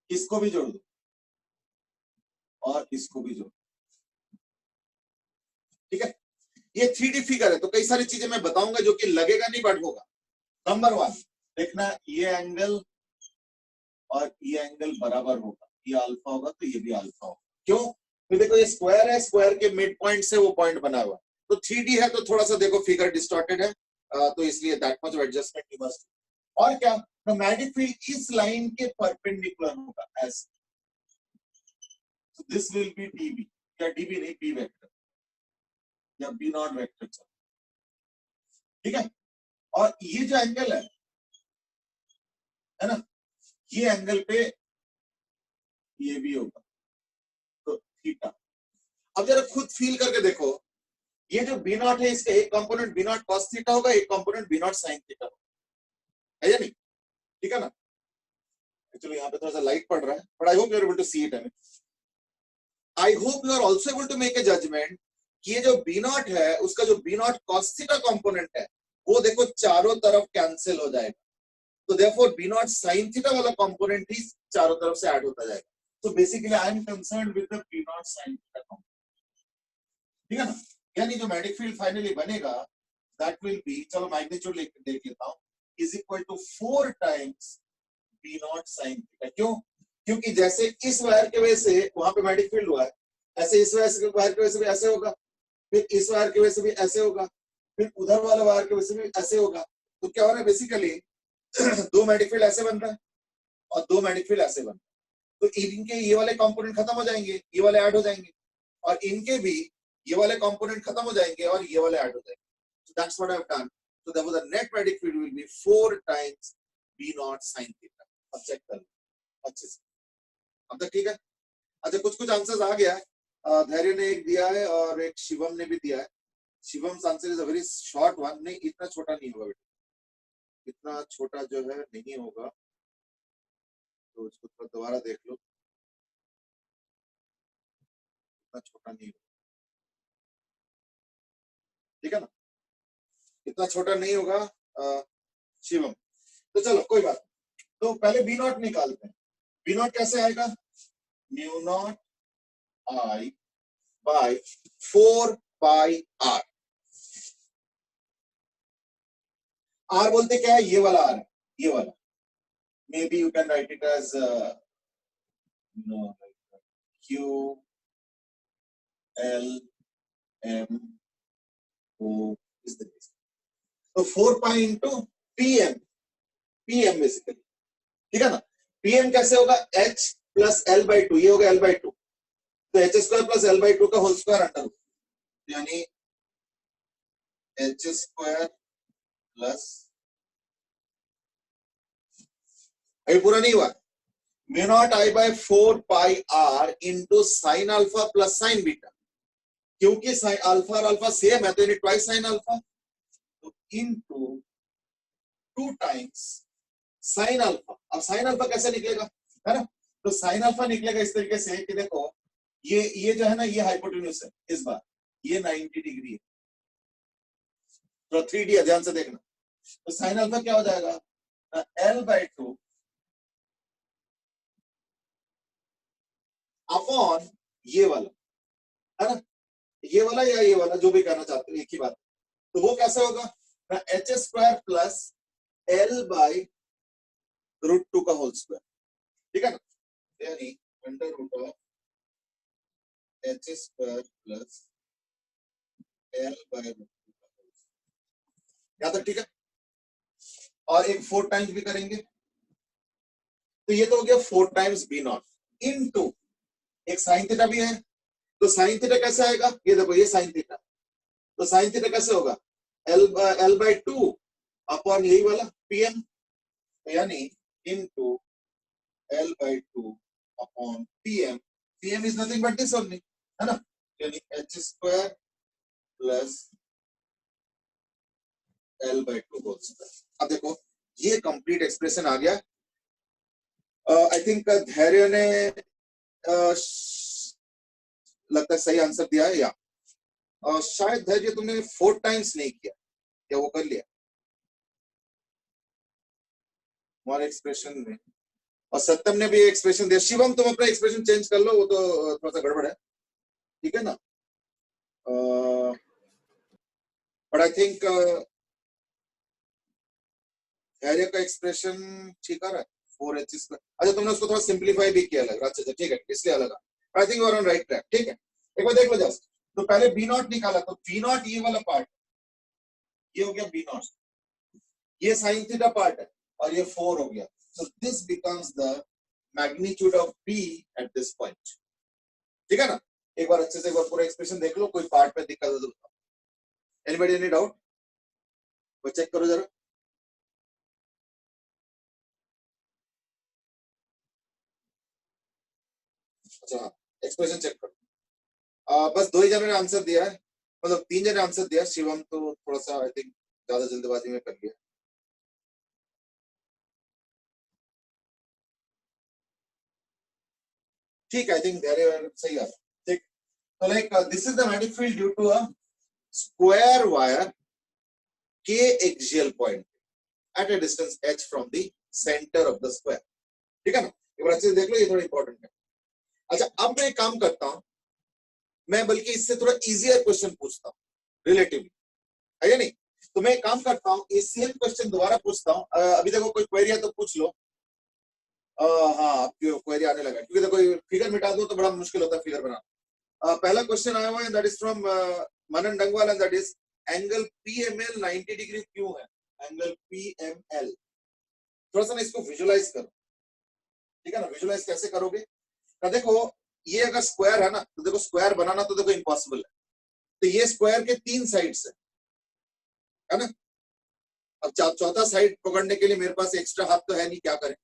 Speaker 1: इसको भी जोड़ दो और इसको भी जोड़, ठीक है? ये 3D फिगर है, तो कई सारी चीजें मैं बताऊंगा जो कि लगेगा नहीं बट होगा। नंबर 1 देखना, ये एंगल और ये एंगल बराबर होगा, ये अल्फा होगा तो ये भी अल्फा होगा। क्यों? तो देखो ये स्क्वायर है, स्क्वायर के मिड पॉइंट से वो पॉइंट बना हुआ, तो 3D है तो थोड़ा सा देखो फिगर डिस्टॉर्टेड है, तो इसलिए that much of adjustment you must. और क्या, तो मैग्नेटिक फील्ड इस लाइन के परपेंडिकुलर होगा ऐसे, so this will be dB, या dB नहीं, B वेक्टर या B नॉट वेक्टर, ठीक है? और ये जो एंगल है है ना, ये एंगल पे ये भी होगा, तो थीटा। अब जरा खुद फील करके देखो, ये जो बी नॉट है इसका एक component B naught cos theta होगा, एक component B naught sine theta होगा, है या नहीं? ठीक है ना? एक्चुअली यहाँ पे थोड़ा सा लाइट पड़ रहा है, but I hope you are able to see it. I hope you are also able to make a judgement कि ये जो बी नॉट है उसका जो B naught cos theta component है वो देखो चारों तरफ कैंसिल हो जाएगा, तो therefore B naught sine theta वाला कंपोनेंट ही चारों तरफ से ऐड होता जाएगा। तो basically I am concerned with the B naught sine theta component, ठीक है ना? यानी जो मैग्नेटिक फील्ड फाइनली बनेगा दैट विल बी, चलो मैग्नीट्यूड देख लेता हूं, is equal to 4 times B naught sine theta. क्यों? क्योंकि जैसे इस वायर की वजह से वहां पे मैग्नेटिक फील्ड हुआ है, ऐसे इस वायर की वजह से भी ऐसे होगा, फिर इस वायर की वजह से भी ऐसे होगा, फिर उधर वाला वायर की वजह से भी ऐसे होगा। तो क्या हो रहा है बेसिकली दो मैग्नेटिक फील्ड ऐसे बन रहा है और दो मैग्नेटिक फील्ड ऐसे बन रहा है, तो इनके ये वाले कंपोनेंट खत्म हो जाएंगे, ये वाले ऐड हो जाएंगे, और इनके भी ये वाले कंपोनेंट खत्म हो जाएंगे और ये वाले ऐड हो जाएंगे। So that's what I've done. So therefore the net magnetic field will be 4 times B naught sin theta. अब चेक कर लो अच्छे से, अब तक ठीक है? अच्छा, कुछ कुछ आंसर्स आ गया है, धैर्य ने एक दिया है और एक शिवम ने भी दिया है। Shivam answer is a very short one, नहीं इतना छोटा नहीं होगा बेटा, इतना छोटा जो है नहीं होगा, तो इसको थोड़ा दोबारा देख लो, इतना छोटा नहीं होगा, ठीक है ना? इतना छोटा नहीं होगा शिवम। तो चलो कोई बात, तो पहले बी नॉट निकालते हैं। बी नॉट कैसे आएगा? Mu naught I by 4 pi R. R बोलते क्या है? ये वाला आर है, ये वाला। Maybe you can write it as Q L M O is the, तो 4 pi into PM, PM basically, ठीक है ना? पीएम कैसे होगा? H plus L by two, ये होगा एल बाई टू, तो H square plus L by two का होल स्क्वायर अंडर, यानी एच स्क्वायर प्लस, अभी पूरा नहीं हुआ, mu naught I by 4 pi R into sine alpha plus sine beta, क्योंकि साइन अल्फा और अल्फा सेम है तो यानी ट्वाइस साइन अल्फा, तो इंटू 2 टाइम्स साइन अल्फा। अब साइन अल्फा कैसे निकलेगा, है ना? तो साइन अल्फा निकलेगा इस तरीके से कि देखो ये जो है ना, ये हाइपोटेन्यूज है, इस बार ये 90 डिग्री है, तो 3D है, ध्यान से देखना। तो साइन अल्फा क्या हो जाएगा? एल बाई टू अपॉन ये वाला, है ना? ये वाला या ये वाला, जो भी करना चाहते हो, एक ही बात। तो वो कैसे होगा? H square plus L by root two का होल स्क्वायर, ठीक है ना? यानी under root of H square plus L by root two का होल स्क्वायर, यहाँ तक ठीक है? और एक 4 टाइम्स भी करेंगे, तो ये तो हो गया 4 टाइम्स बी नॉट इनटू एक साइन थीटा भी है, तो साइन थीटा कैसे आएगा? ये देखो, ये साइन थीटा, तो साइन थीटा कैसे होगा? एल बाई टू अपॉन यही वाला पीएम, यानी into L by two upon PM, PM is nothing but this only, है ना? यानी H square plus L by two whole square. अब देखो ये कंप्लीट एक्सप्रेशन आ गया। आई थिंक धैर्य ने लगता है सही आंसर दिया है, या शायद धैर्य तुमने 4 टाइम्स नहीं किया, या वो कर लिया हमारे एक्सप्रेशन में? और सत्यम ने भी एक्सप्रेशन दिया। शिवम तुम अपना एक्सप्रेशन चेंज कर लो, वो तो थोड़ा सा गड़बड़ है, ठीक है ना? बट आई थिंक धैर्य का एक्सप्रेशन ठीक आ रहा है, 4h स्क्वायर। अच्छा, तुमने उसको थोड़ा सिंप्लीफाई भी किया लग रहा है, अच्छा ठीक है, इसलिए अलग I think you are on right track, ठीक है? एक बार देख लो जस्ट, तो पहले बी नॉट निकाला, तो बी नॉट ये वाला पार्ट, ये हो गया बी नॉट, ये साइन थीटा पार्ट है, और ये 4 हो गया, so this becomes the magnitude of B at this point, ठीक है ना? एक बार अच्छे से एक बार पूरा एक्सप्रेशन देख लो, कोई पार्ट पे दिक्कत है तो बताओ। Anybody any doubt? वो चेक करो जरा। अच्छा हाँ, एक्सप्रेशन चेक करो। बस 2 ही जनों ने आंसर दिया है, मतलब 3 जने आंसर दिया। शिवम तो थोड़ा सा आई थिंक ज्यादा जल्दबाजी में कर लिया। ठीक, आई थिंक सही है। ठीक, तो like this is the magnetic field due to a square wire के axial point at a distance h from the centre of the square. ठीक है ना, एक बार अच्छे से देख लो, ये थोड़ा इंपॉर्टेंट है। अच्छा, अब मैं एक काम करता हूं, मैं बल्कि इससे थोड़ा इजियर क्वेश्चन पूछता हूं रिलेटिवली, है या नहीं? तो मैं एक काम करता हूं, ये सेम क्वेश्चन दोबारा पूछता हूं। अभी देखो कोई क्वेरी है तो पूछ लो। हाँ, आपकी क्वेरी आने लगा, क्योंकि देखो फिगर मिटा दो तो बड़ा मुश्किल होता है फिगर बनाना। पहला क्वेश्चन आया हुआ है, that is from Manan Dangwal, and that is angle PML 90 degree क्यों है? एंगल पीएमएल, थोड़ा सा ना इसको विजुलाइज करो। ठीक है ना, विजुलाइज कैसे करोगे? तो देखो, ये अगर स्क्वायर है ना, तो देखो स्क्वायर बनाना तो देखो इम्पॉसिबल है। तो ये स्क्वायर के 3 साइड्स है ना। अब चौथा साइड पकड़ने के लिए मेरे पास एक्स्ट्रा हाथ तो है नहीं, क्या करें?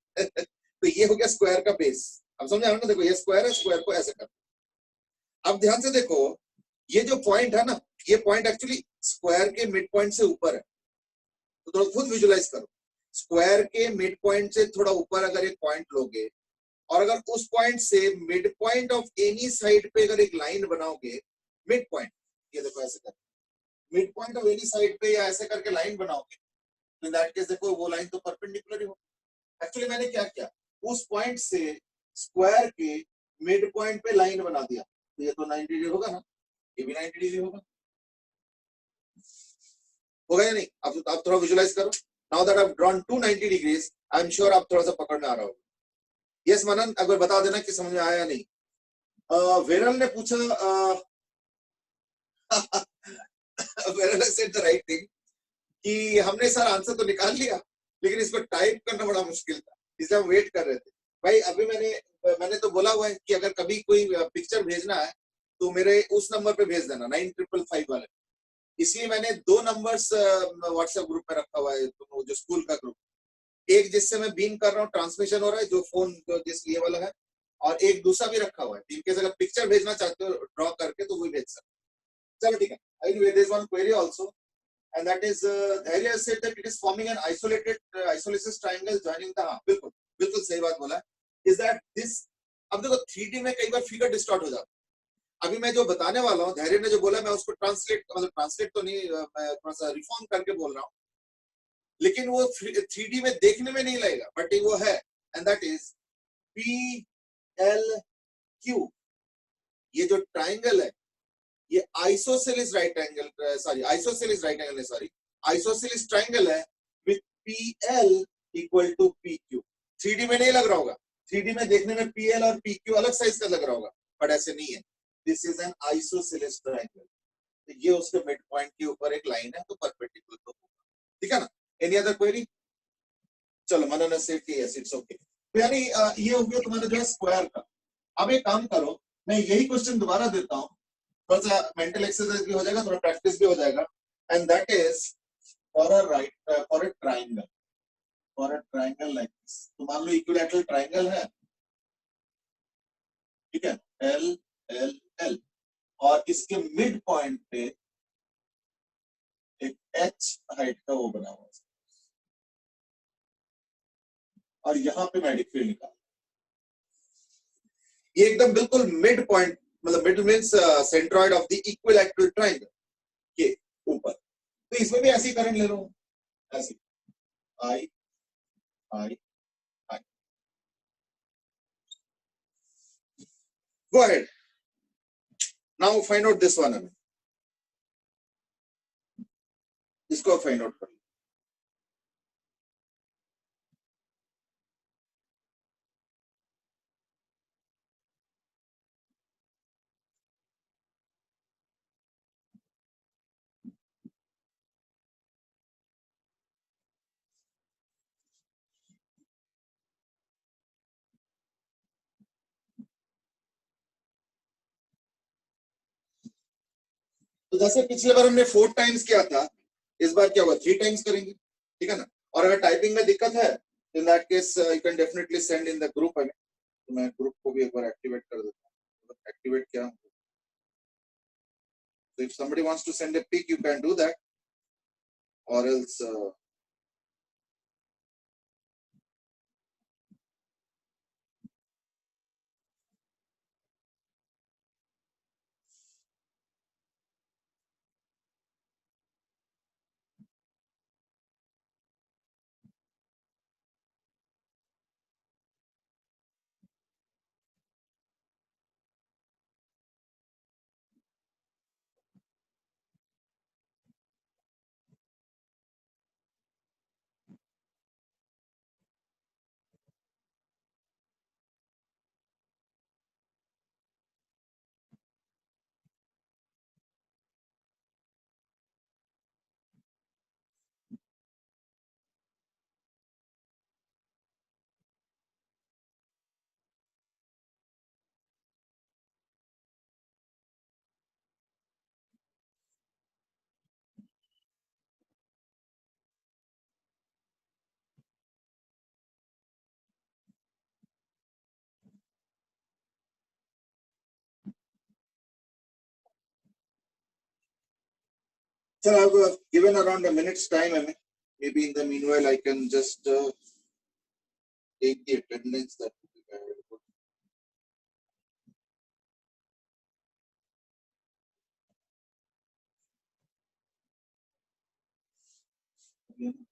Speaker 1: तो ये हो गया स्क्वायर का बेस। अब समझा ना, देखो ये स्क्वायर है, स्क्वायर को ऐसे कर। अब ध्यान से देखो, ये जो पॉइंट है ना, ये पॉइंट एक्चुअली स्क्वायर के मिड पॉइंट से ऊपर है। तो थोड़ा खुद विजुलाइज करो, स्क्वायर के मिड पॉइंट से थोड़ा ऊपर अगर एक पॉइंट लोगे, और अगर उस पॉइंट से mid point of any side पे अगर एक लाइन बनाओगे, मिड पॉइंट, ये देखो ऐसे कर, mid point of any side पे या ऐसे करके लाइन बनाओगे, तो इन दैट केस देखो वो लाइन तो परपेंडिकुलर ही होगी। एक्चुअली मैंने क्या किया, उस पॉइंट से स्क्वायर के मिड पॉइंट पे लाइन बना दिया, तो ये तो 90 डिग्री होगा ना, ये भी 90 डिग्री होगा। होगा या नहीं? अब थोड़ा विजुलाइज करो। Now that I have drawn 290 degrees, I am sure आप थोड़ा सा पकड़ में आ रहा होगा। यस मनन, अगर बता देना कि समझ में आया या नहीं। वेरल ने पूछा, वेरल सेड द राइट थिंग कि हमने सर आंसर तो निकाल लिया, लेकिन इसको टाइप करना बड़ा मुश्किल था, इसलिए हम वेट कर रहे थे। भाई अभी मैंने तो बोला हुआ है कि अगर कभी कोई पिक्चर भेजना है तो मेरे उस नंबर पे भेज देना, 9555 वाले। इसलिए मैंने 2 नंबर्स व्हाट्सएप ग्रुप में रखा हुआ है, तो जो स्कूल का ग्रुप, एक जिससे मैं बीम कर रहा हूँ, ट्रांसमिशन हो रहा है, जो फोन जो जिस ये वाला है, और एक दूसरा भी रखा हुआ है, इनकेस अगर पिक्चर भेजना चाहते हो ड्रॉ करके तो वो भेज सकते। चलो ठीक है। Anyway, there's one query also, and that is Dhairya said that it is forming an isosceles triangle joining the, हाँ बिल्कुल बिल्कुल सही बात बोला। Is that this, अब देखो 3D में कई बार फिगर डिस्टॉर्ट हो जाता है। अभी मैं जो बताने वाला हूँ, धैर्य ने जो बोला, मैं उसको ट्रांसलेट तो नहीं, मैं थोड़ा सा रिफॉर्म करके बोल रहा हूँ, लेकिन वो 3D में देखने में नहीं लगेगा, बट वो है, एंड दैट इज PLQ। ये जो ट्राइंगल है, ये isosceles right angle, sorry isosceles right angle है, सॉरी आइसोसेलेस ट्राइंगल है with PL equal to PQ। 3D में नहीं लग रहा होगा, 3D में देखने में PL और PQ अलग साइज का लग रहा होगा, बट ऐसे नहीं है। This is an isosceles triangle. तो ये उसके मिड पॉइंट के ऊपर एक लाइन है, तो परपेंडिकुलर तो होगा। ठीक है ना? Any other query? चलो मनन से यस इट्स ओके। तो यानी ये हो गया तुम्हारा जो है स्क्वायर का। अब एक काम करो, मैं यही क्वेश्चन दोबारा देता हूँ, थोड़ा सा मेंटल एक्सरसाइज भी हो जाएगा, थोड़ा प्रैक्टिस भी हो जाएगा, and that is for a triangle, for a triangle like this. तो मान लो इक्विलैटरल ट्राइंगल है, ठीक है, एल एल एल, और इसके मिड पॉइंट पे एक एच हाइट का वो बना हुआ है, और यहाँ पे मैग्नेटिक फील्ड निकाल, ये एकदम बिल्कुल मिड पॉइंट, मतलब mid means centroid of the equilateral triangle के ऊपर। तो इसमें भी ऐसी करंट ले लो, ऐसी I I I. Go ahead, now find out this one. इसको फाइंड आउट कर। तो जैसे पिछले बार हमने 4 टाइम्स किया था, इस बार क्या हुआ, 3 टाइम्स करेंगे। ठीक है ना? और अगर टाइपिंग में दिक्कत है, इन that case you can definitely send in the group. तो मैं ग्रुप को भी एक बार एक्टिवेट कर देता हूँ। activate क्या. So if somebody wants to send a pic, you can do that, or else. So I've given around a minute's time. I mean, maybe in the meanwhile, I can just take the attendance that would be very good. Again,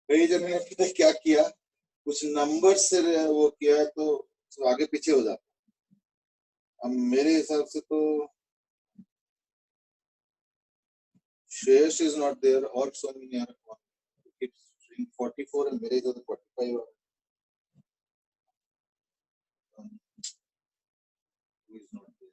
Speaker 1: कई जन ने पता है क्या किया, कुछ number से वो किया है तो आगे पीछे हो जाता. अब मेरे हिसाब से तो Shreyas is not there, or so many are. It's 44 and मेरे हिसाब से 45 who is not there.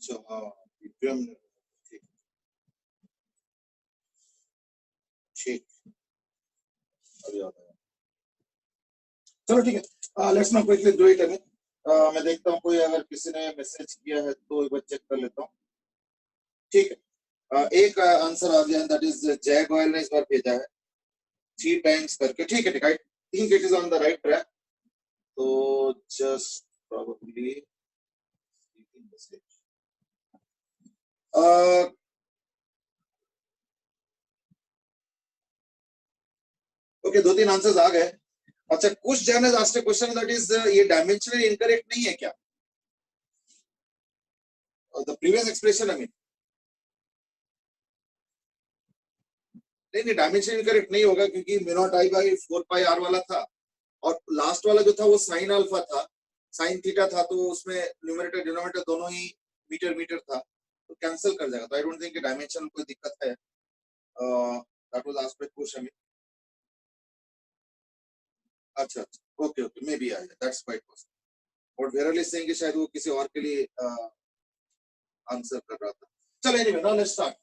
Speaker 1: अच्छा हाँ विक्रम ठीक ठीक अभी आता है चलो ठीक है let's now quickly do it again मैं देखता हूँ कोई अगर किसी ने मैसेज किया है तो एक बार चेक कर लेता हूँ ठीक है एक आंसर आ गया दैट इज जय गोयल ने इस बार भेजा है 3 टाइम्स करके ठीक है I think it is on the right track तो just probably message okay 2-3 answers आ गए अच्छा कुछ जन has asked a question that is ये डायमेंशनली इनकरेक्ट नहीं है क्या the previous expression I mean नहीं डायमेंशन इनकरेक्ट नहीं होगा क्योंकि मिनोट आई बाई 4 पाई आर वाला था और लास्ट वाला जो था वो साइन अल्फा था साइन थीटा था तो उसमें न्यूमरेटर डिनोमिनेटर दोनों ही मीटर मीटर था तो कैंसिल कर जाएगा तो आई डोंट थिंक डायमेंशन कोई दिक्कत है दैट वाज आस्क्ड क्वेश्चन अच्छा अच्छा ओके ओके मे बी आ जाए दैट्स क्वाइट पॉसिबल और वेरली सेइंग कि शायद वो किसी और के लिए आंसर कर रहा था चलो एनीवे नाउ लेट्स स्टार्ट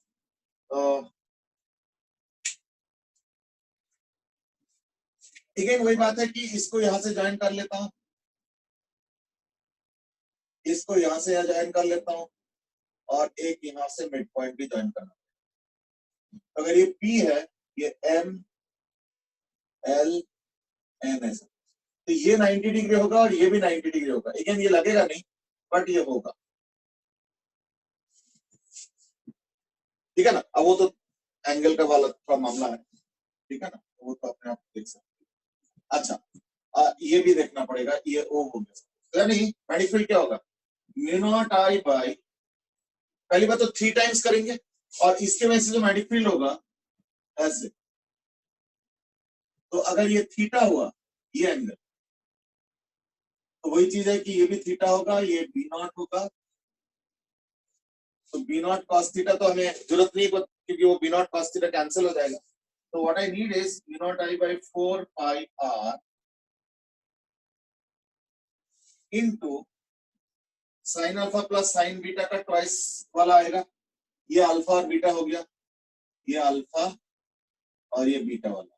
Speaker 1: ठीक है वही बात है कि इसको यहां से ज्वाइन कर लेता हूं इसको यहां से ज्वाइन कर लेता हूं और एक यहां से मिड पॉइंट भी ज्वाइन करना अगर ये P है ये M L N है तो ये 90 डिग्री होगा और ये भी 90 डिग्री होगा अगेन ये लगेगा नहीं बट ये होगा ठीक है ना अब वो तो एंगल का वाला थोड़ा मामला है ठीक है ना वो तो अपने आप देख सकते अच्छा ये भी देखना पड़ेगा ये ओ हो गया यानी मैग्नेटिक फील्ड क्या होगा म्यू नॉट आई बाई पहली बात तो 3 टाइम्स करेंगे और इसके वजह से जो मैग्नेटिक फील्ड होगा ऐसे तो अगर ये थीटा हुआ ये एंगल तो वही चीज है कि ये भी थीटा होगा ये बी नॉट होगा तो बी नॉट कॉस थीटा तो हमें जरूरत नहीं क्योंकि वो B naught cos theta cancel हो जाएगा तो what I need is B naught I by 4 pi R into sine alpha plus sine beta का ट्वाइस वाला आएगा ये अल्फा और बीटा हो गया ये अल्फा और ये बीटा वाला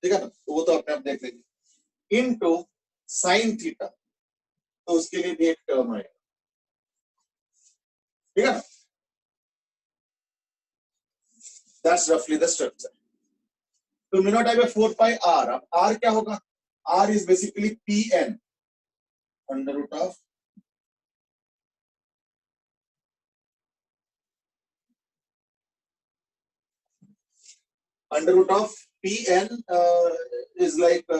Speaker 1: ठीक है ना तो वो तो अपने आप देख लेंगे इनटू साइन थीटा तो उसके लिए भी एक टर्म आएगा ठीक है ना दैट्स रफली द स्ट्रक्चर तो mu naught I by 4 pi R अब आर क्या होगा R is basically P N under root of under root of P N is like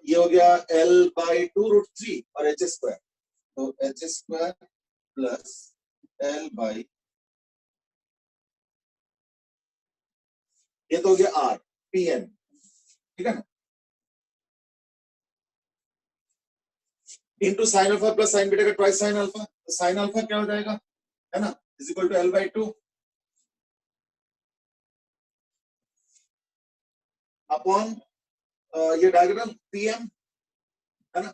Speaker 1: ये हो गया एल बाई 2√3 और एच स्क्वायर तो H square plus L by ये तो हो गया आर पी एन ठीक है ना into sine alpha plus sine beta का twice sine alpha sine alpha क्या हो जाएगा है ना is equal to L by 2 upon ये डायगोनल पीएम है ना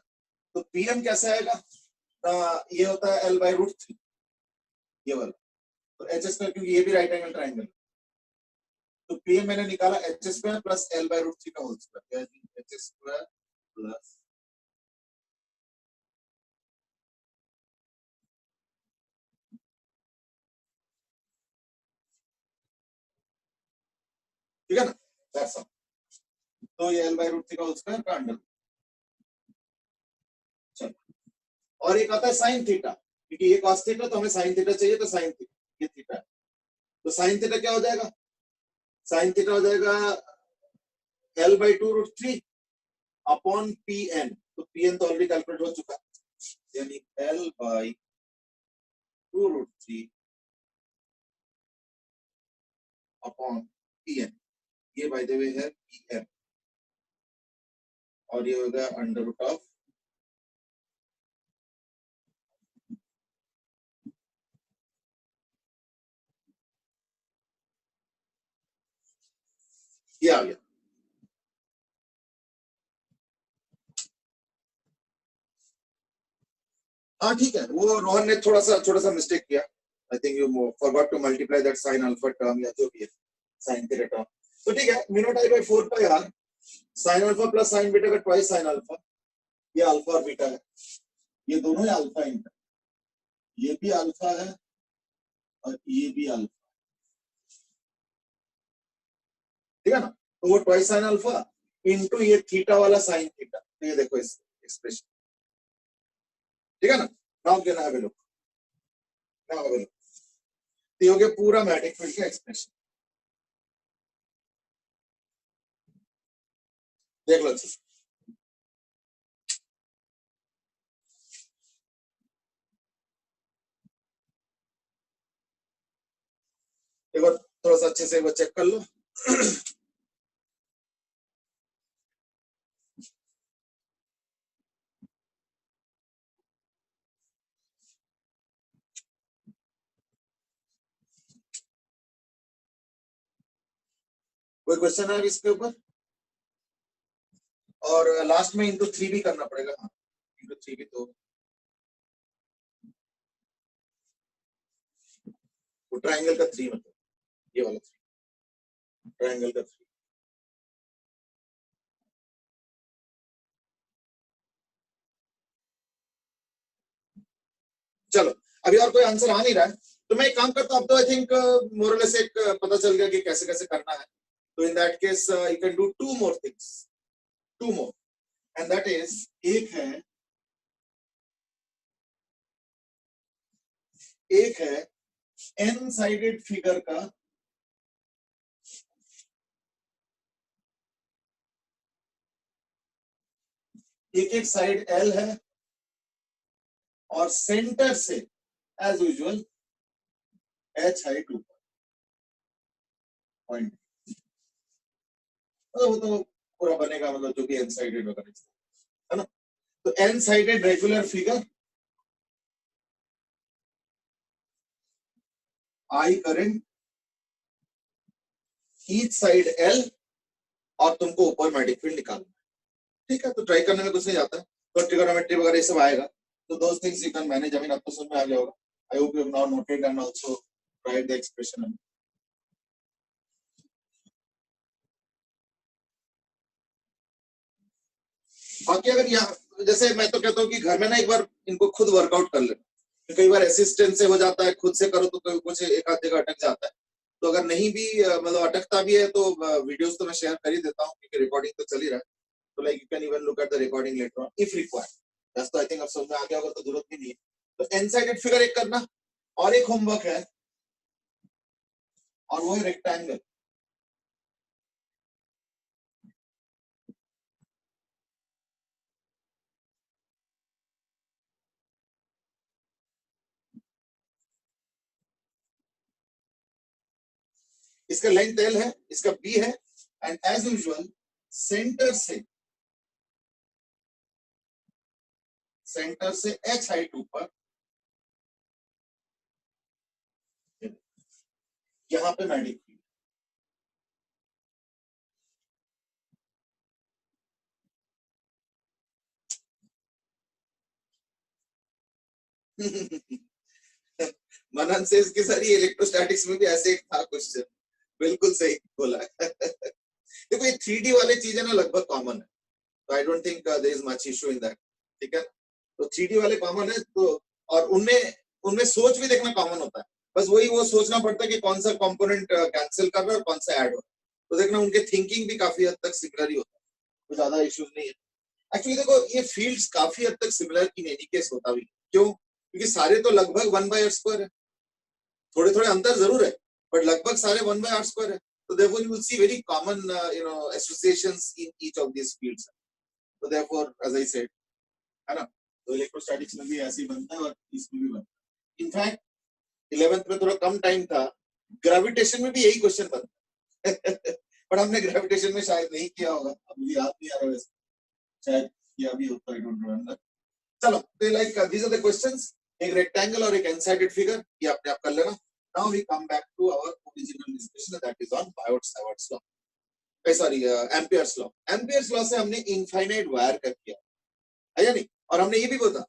Speaker 1: तो पीएम कैसे आएगा ये होता है एल बाई √3 ये वाला तो एच स्क्वायर क्योंकि ये भी राइट एंगल ट्राइंगल तो पीएम मैंने निकाला H square plus L by √3 का whole square H square plus ठीक है ना दैट्स ऑल तो ये एल बाई √3 का होल स्क्वायर का अंडर चलो और एक आता है साइन थीटा क्योंकि ये cos थीटा तो हमें साइन थीटा चाहिए तो साइन थीटा ये थीटा तो साइन थीटा क्या हो जाएगा साइन थीटा हो जाएगा L by 2√3 upon P N तो पी एन तो ऑलरेडी कैलकुलेट हो चुका है यानी L by 2√3 upon P N ये बाय द वे है पी एन और ये होगा अंडर रूट ऑफ ये आ गया हाँ ठीक है, वो रोहन ने थोड़ा सा मिस्टेक किया. आई think you forgot to multiply that sine alpha term या जो भी है साइन थीटा टर्म. तो ठीक है, mu naught I by 4 pi R sine alpha plus sine beta का ट्वाइस साइन अल्फा. ये अल्फा और बीटा है, ये दोनों ही अल्फा इंटर, ये भी अल्फा है और ये भी अल्फा. ठीक है ना. तो वो ट्वाइस साइन अल्फा इनटू ये थीटा वाला साइन थीटा. तो ये देखो इस एक्सप्रेशन. ठीक है ना. Now can have a look. Now have a look. ये हो गया पूरा मैग्नेटिक फील्ड का एक्सप्रेशन. देख लो अच्छे से. एक बार थोड़ा सा अच्छे से एक बार चेक कर लो. कोई क्वेश्चन है इसके ऊपर? और लास्ट में इंटू 3 भी करना पड़ेगा. हाँ इंटू 3 भी. तो वो ट्राइंगल का 3 मतलब ये वाला 3 ट्राइंगल का 3. चलो अभी और कोई आंसर आ नहीं रहा है तो मैं एक काम करता हूं. अब तो आई थिंक मोरलेस एक पता चल गया कि कैसे कैसे करना है. तो in that case you can do two more things. Two more and that is एक है एन साइडेड फिगर का एक साइड एल है और सेंटर से एज यूजुअल एच हाइट ऊपर पॉइंट. वो तो पूरा बनेगा मतलब जो भी एन साइडेड वगैरह है ना. तो N sided regular figure I current each side L और तुमको ऊपर मैग्नेटिक फील्ड निकालना है. ठीक है. तो ट्राई करने में कुछ नहीं जाता. तो ट्रिगोनोमेट्री वगैरह ये सब आएगा. तो those things you can manage. I mean आपको समझ में आ गया होगा. आई hope you have now noted and also right the expression. बाकी अगर यहाँ जैसे मैं तो कहता हूँ कि घर में ना एक बार इनको खुद वर्कआउट कर लेना. कई बार असिस्टेंट से हो जाता है, खुद से करो तो कुछ एक आध जगह अटक जाता है. तो अगर नहीं भी मतलब अटकता भी है तो वीडियोस तो मैं शेयर कर ही देता हूँ क्योंकि रिकॉर्डिंग तो चल ही रहा है. तो like you can even look at the recording later on if required. बस तो आई थिंक अब समझ में आ गया होगा तो जरूरत भी नहीं है. तो एन साइडेड फिगर एक करना और एक होमवर्क है और वो है रेक्टेंगल. इसका लेंथ एल है, इसका बी है एंड एज यूजुअल सेंटर से एच हाइट ऊपर यहाँ पे मैग्नेटिक फील्ड. मनन से इसके सारी इलेक्ट्रोस्टैटिक्स में भी ऐसे एक था क्वेश्चन. बिल्कुल सही बोला है. देखो ये 3D वाले चीजें ना लगभग कॉमन है. तो I don't think there is much issue in that. ठीक है. तो 3D वाले कॉमन है. तो और उनमें उनमें सोच भी देखना कॉमन होता है. बस वही वो सोचना पड़ता है कि कौन सा कंपोनेंट कैंसिल कर रहा है और कौन सा ऐड हो रहा है. तो देखना उनके थिंकिंग भी काफी हद तक सिमिलर ही होता है. तो ज्यादा इश्यूज नहीं है. एक्चुअली देखो ये फील्ड्स काफी हद तक सिमिलर इन एनी केस होता भी. क्यों? क्योंकि सारे तो लगभग 1/r² है. थोड़े थोड़े अंतर जरूर है बट लगभग सारे 1/r² है. तो therefore you will see very common associations in each of these fields. So therefore as I said है ना. तो इलेक्ट्रोस्टैटिक्स में भी ऐसे ही बनता है और इसमें भी बनता है. इनफैक्ट 11th में थोड़ा कम टाइम था. ग्रेविटेशन में भी यही क्वेश्चन बनता है. पर हमने ग्रेविटेशन में शायद नहीं किया होगा. अब मुझे याद नहीं आ रहा वैसे. शायद किया भी होता. I don't remember. चलो तो like these are the questions. एक रेक्टेंगल और एक एन साइडेड फिगर ये अपने आप कर लेना. Now we come back to our original discussion that is on Biot-Savart's law. Sorry, Ampere's law. Ampere's law से हमने इनफाइनाइट वायर का किया है या नहीं. और हमने ये भी बोला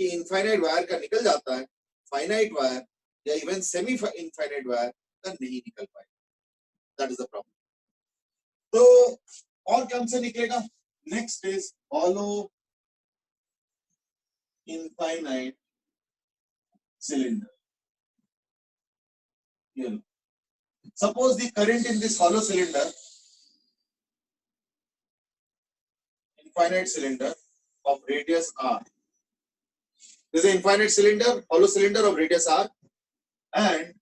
Speaker 1: कि इनफाइनाइट वायर का निकल जाता है, फाइनाइट वायर या इवन सेमी इनफाइनाइट वायर का नहीं निकल पाएगा. That is the problem. तो और कौन से निकलेगा? Next is hollow infinite cylinder. Here. Suppose the current in this hollow cylinder, infinite cylinder of radius r. This is an infinite cylinder, hollow cylinder of radius r, and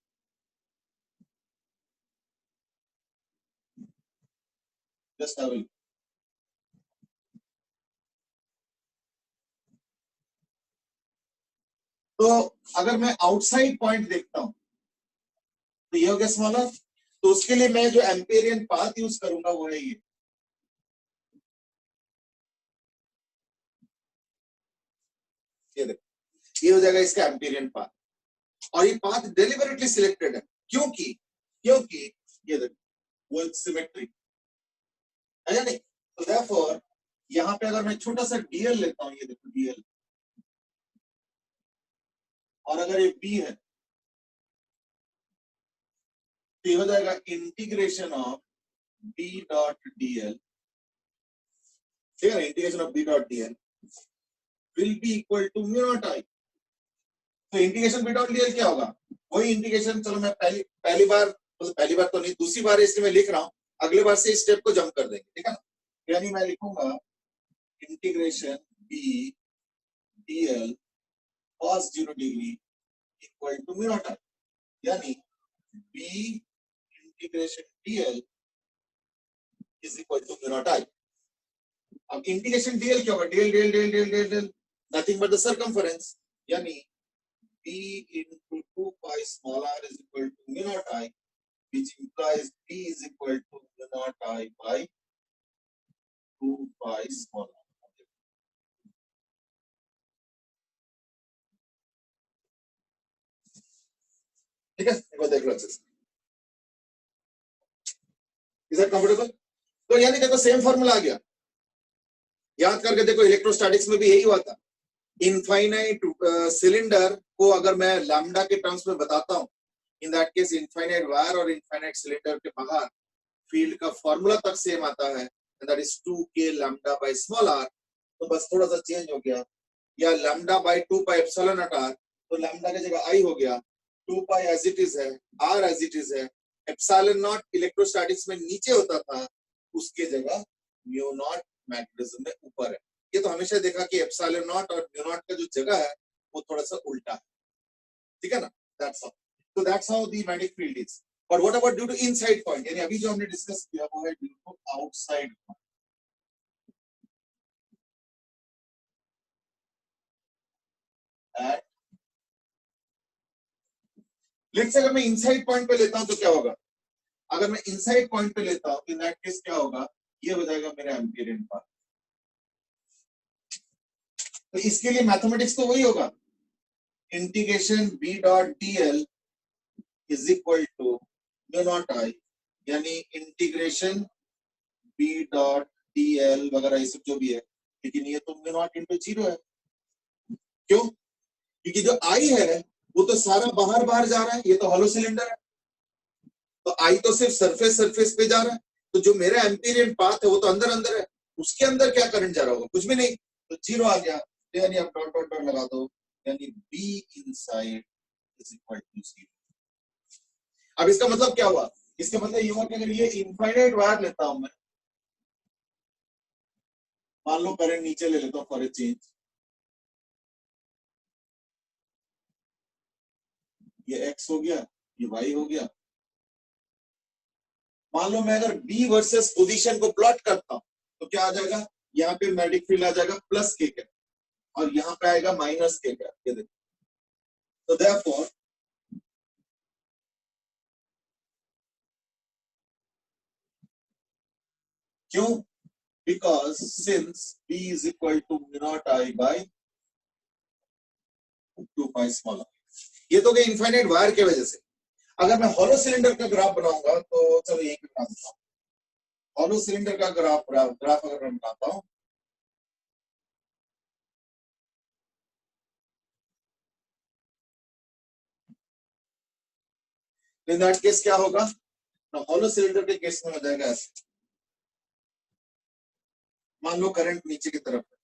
Speaker 1: just have a look. तो अगर मैं outside point देखता हूं तो ये हो गया smaller. तो उसके लिए मैं जो एम्पेरियन पाथ यूज करूंगा वो है ये देखो, ये हो जाएगा इसका एम्पेरियन पाथ. और ये पाथ डेलिबरेटली सिलेक्टेड है. क्योंकि क्योंकि ये देखो वो सिमेट्री है या नहीं. तो देयरफॉर यहां पे अगर मैं छोटा सा डीएल लेता हूं, ये देखो डीएल, और अगर ये बी है तो ये हो जाएगा integration of B dot dl. ठीक है, integration of B dot dl will be equal to mu naught I. तो इंटीग्रेशन बी डॉट डीएल क्या होगा? वही इंटीग्रेशन. चलो मैं पहली बार तो नहीं, दूसरी बार इसलिए मैं लिख रहा हूं, अगले बार से इस स्टेप को जंप कर देंगे. ठीक है ना. यानी मैं लिखूंगा integration B dl cos 0 degree equal to mu naught I. यानी B integration dl is equal to mu naught I. अब इंटीग्रेशन डीएल क्या होगा? Dl dl dl dl dl dl nothing but the circumference. यानी b into 2 pi small r is equal to mu naught I, which implies b is equal to mu naught I by 2 pi small r. ठीक है, एक बार देख लो अच्छे से. Is that comfortable? तो यानी देखो सेम फॉर्मूला आ गया. याद करके देखो, इलेक्ट्रोस्टैटिक्स में भी यही हुआ था. इनफाइनाइट सिलेंडर को अगर मैं लैम्डा के टर्म्स में बताता हूं, इन दैट केस इनफाइनाइट वायर और इनफाइनाइट सिलेंडर के बाहर फील्ड का फॉर्मूला तक सेम आता है, and that is 2k lambda by small r. तो बस थोड़ा सा चेंज हो गया, या lambda by 2 pi epsilon not r, तो लैम्डा की जगह i हो गया, 2 पाई एज इट इज है, r एज इट इज है. एप्सिलॉन नॉट इलेक्ट्रोस्टैटिक्स में नीचे होता था, उसके जगह म्यू नॉट मैग्नेटिज्म में ऊपर है. ये तो हमेशा देखा कि एप्सिलॉन नॉट और म्यू नॉट का जो जगह है वो थोड़ा सा उल्टा है. ठीक है ना. That's how. तो that's how the magnetic field is. और what about due to inside point? यानी अभी जो हमने डिस्कस किया वो है due to outside point. At let's say अगर मैं इनसाइड पॉइंट पे लेता हूं तो क्या होगा? अगर मैं इनसाइड पॉइंट पे लेता हूं इन दैट केस क्या होगा? ये हो जाएगा मेरा एम्पिरियन पाथ. तो इसके लिए मैथमेटिक्स तो वही होगा, integration B dot dl is equal to mu naught I. यानी इंटीग्रेशन बी डॉट डीएल वगैरह ये सब जो भी है, लेकिन ये तो म्यू नॉट इंटू 0 है. क्यों? क्योंकि जो आई है वो तो सारा बाहर बाहर जा रहा है, ये तो हॉलो सिलेंडर है. तो आई तो सिर्फ सरफेस पे जा रहा है. तो जो मेरा एम्पिरियन पाथ है वो तो अंदर अंदर है, उसके अंदर क्या करंट जा रहा होगा? कुछ भी नहीं. तो 0 आ गया. यानी आप डॉट डॉट डॉट लगा दो, यानी B inside is equal to 0. अब इसका मतलब क्या हुआ? इसका मतलब ये हुआ कि अगर ये इनफाइनाइट वायर लेता हूं मैं, मान लो करंट नीचे ले लेता हूं फॉर ए चेंज, ये x हो गया, ये y हो गया. मान लो मैं अगर b वर्सेस पोजीशन को प्लॉट करता हूं तो क्या आ जाएगा? यहाँ पे मैग्नेटिक फील्ड आ जाएगा प्लस k का, और यहाँ पे आएगा माइनस k का. ये देखो. तो देयरफॉर क्यों? Because since b is equal to mu naught I by 2 pi small r. ये तो गई इनफाइनाइट वायर की वजह से. अगर मैं हॉलो सिलेंडर का ग्राफ बनाऊंगा तो चलो यही बना देता हूं. हॉलो सिलेंडर का ग्राफ अगर मैं बनाता हूं, इन दैट केस क्या होगा ना, हॉलो सिलेंडर के केस में हो जाएगा ऐसे, मान लो करंट नीचे की तरफ है,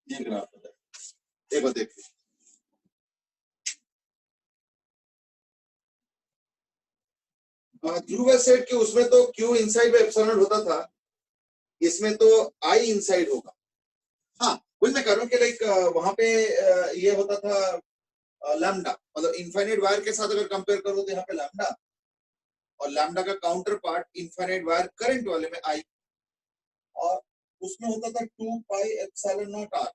Speaker 1: ये ग्राफ हो जाएगा, एक बार देखिए, ध्रुव सेट के उसमें तो क्यू इनसाइड में एप्सिलॉन होता था, इसमें तो आई इनसाइड होगा। हाँ वही मैं कह रहा हूँ कि लाइक वहां पे ये होता था लैम्डा, मतलब इनफाइनाइट वायर के साथ अगर कंपेयर करो तो यहाँ पे लैम्डा, और लैम्डा का counter part infinite wire current वाले में आई, और उसमें होता था 2 पाई एप्सिलॉन नॉट आर,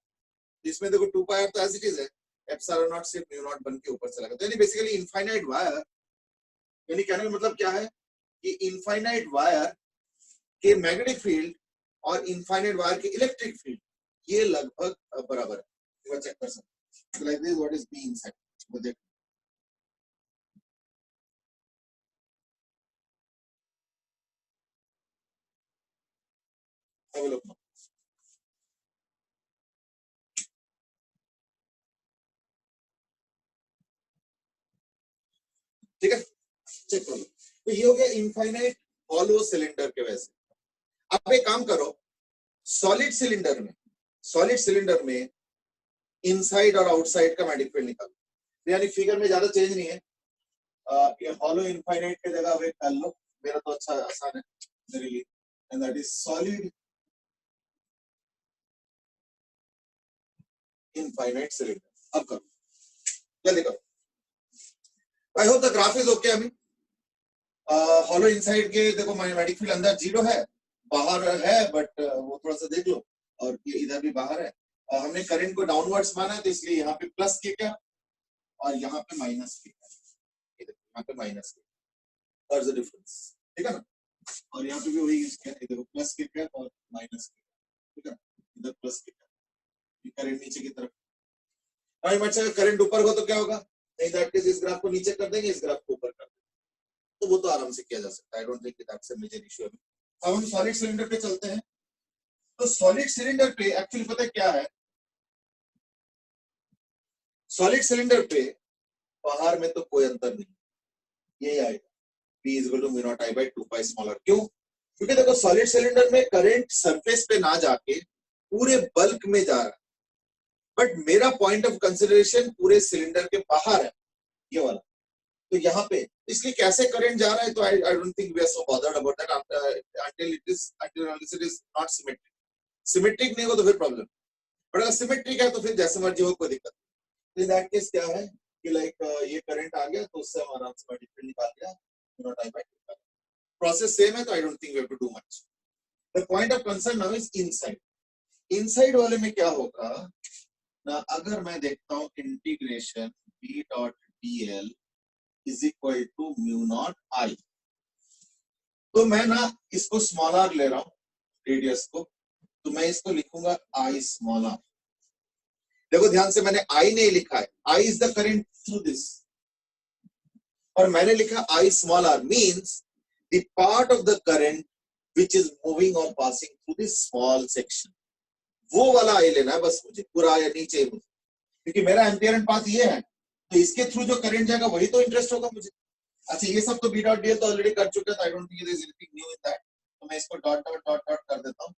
Speaker 1: जिसमें देखो 2 पाई आर तो एज इट इज है, एप्सिलॉन नॉट सिर्फ म्यू नॉट बन के ऊपर चला गया, तो यानी बेसिकली इनफाइनाइट वायर, यानी कहने का मतलब क्या है कि इनफाइनाइट वायर के मैग्नेटिक फील्ड और इनफाइनाइट वायर के इलेक्ट्रिक फील्ड ये लगभग बराबर है, चेक कर सकते हैं, like this what is be inside, वो देखो अवेलेबल, ठीक है, चेक करो, तो ये हो गया इनफाइनाइट हॉलो सिलेंडर के वैसे। अब एक काम करो, सॉलिड सिलेंडर में, सॉलिड सिलेंडर में इनसाइड और आउटसाइड का मैग्नेटिक फील्ड निकालो, यानी फिगर में ज्यादा चेंज नहीं है, ये हॉलो इनफाइनाइट की जगह वे कर लो, मेरा तो अच्छा आसान है मेरे लिए, and that is solid infinite cylinder. अब करो, जल्दी करो, I hope the graph is okay. अभी हॉलो इनसाइड के देखो मैग्नेटिक फील्ड अंदर जीरो है, बाहर है बट वो थोड़ा सा देख लो, और ये इधर भी बाहर है, हमने करंट को डाउनवर्ड्स माना है तो इसलिए यहाँ पे प्लस के क्या और यहाँ पे माइनस के क्या, ये देखो यहाँ पे माइनस के, और द डिफरेंस, ठीक है ना, और यहाँ पे भी वही यूज किया, देखो प्लस के क्या और माइनस के, ठीक है ना, इधर प्लस के क्या, करंट नीचे की तरफ, अच्छा करंट ऊपर हो तो क्या होगा, नहीं दैट केस इस ग्राफ को नीचे कर देंगे, इस ग्राफ को ऊपर कर देंगे, तो वो तो आराम से किया जा सकता है, I don't think that's a major issue. अब हम सॉलिड सिलेंडर पे चलते हैं, तो सॉलिड सिलेंडर पे एक्चुअली पता है क्या है, सॉलिड सिलेंडर पे बाहर में तो कोई अंतर नहीं, यही आएगा P is equal to mu naught I by 2 pi small R, क्यों, क्योंकि देखो सॉलिड सिलेंडर में करंट सरफेस पे ना जाके पूरे बल्क में जा रहा है, बट मेरा पॉइंट ऑफ कंसिडरेशन पूरे सिलेंडर के बाहर है, ये वाला, तो यहाँ पे इसलिए कैसे करंट जा रहा है, तो I don't think we are so bothered about that until it is not symmetric, symmetric नहीं हो तो फिर प्रॉब्लम, बट अगर सिमेट्रिक है तो फिर जैसे मर्जी हो कोई दिक्कत नहीं। इन दैट केस क्या है कि लाइक ये करंट आ गया तो उससे हम आराम से मैग्नेटिक फील्ड निकाल लिया, प्रोसेस सेम है, तो I don't think we have to do much. The point of concern now is inside, inside वाले में क्या होगा ना, अगर मैं देखता हूँ integration b dot dl is equal to mu naught I, तो मैं ना इसको स्मॉल आर ले रहा हूँ रेडियस को, तो मैं इसको लिखूंगा आई स्मॉल आर, देखो ध्यान से मैंने आई नहीं लिखा है, I is the current through this, और मैंने लिखा I small r means the part of the current which is moving or passing through this small section, वो वाला आई लेना है बस मुझे, पूरा या नीचे मुझे, क्योंकि मेरा एम्पियर एंड पाथ ये है, तो इसके थ्रू जो करंट जाएगा वही तो इंटरेस्ट होगा मुझे। अच्छा ये सब तो बी डॉट डीएल तो ऑलरेडी कर चुके हैं, I don't think there is anything new in that, तो मैं इसको डॉट डॉट डॉट डॉट कर देता हूँ,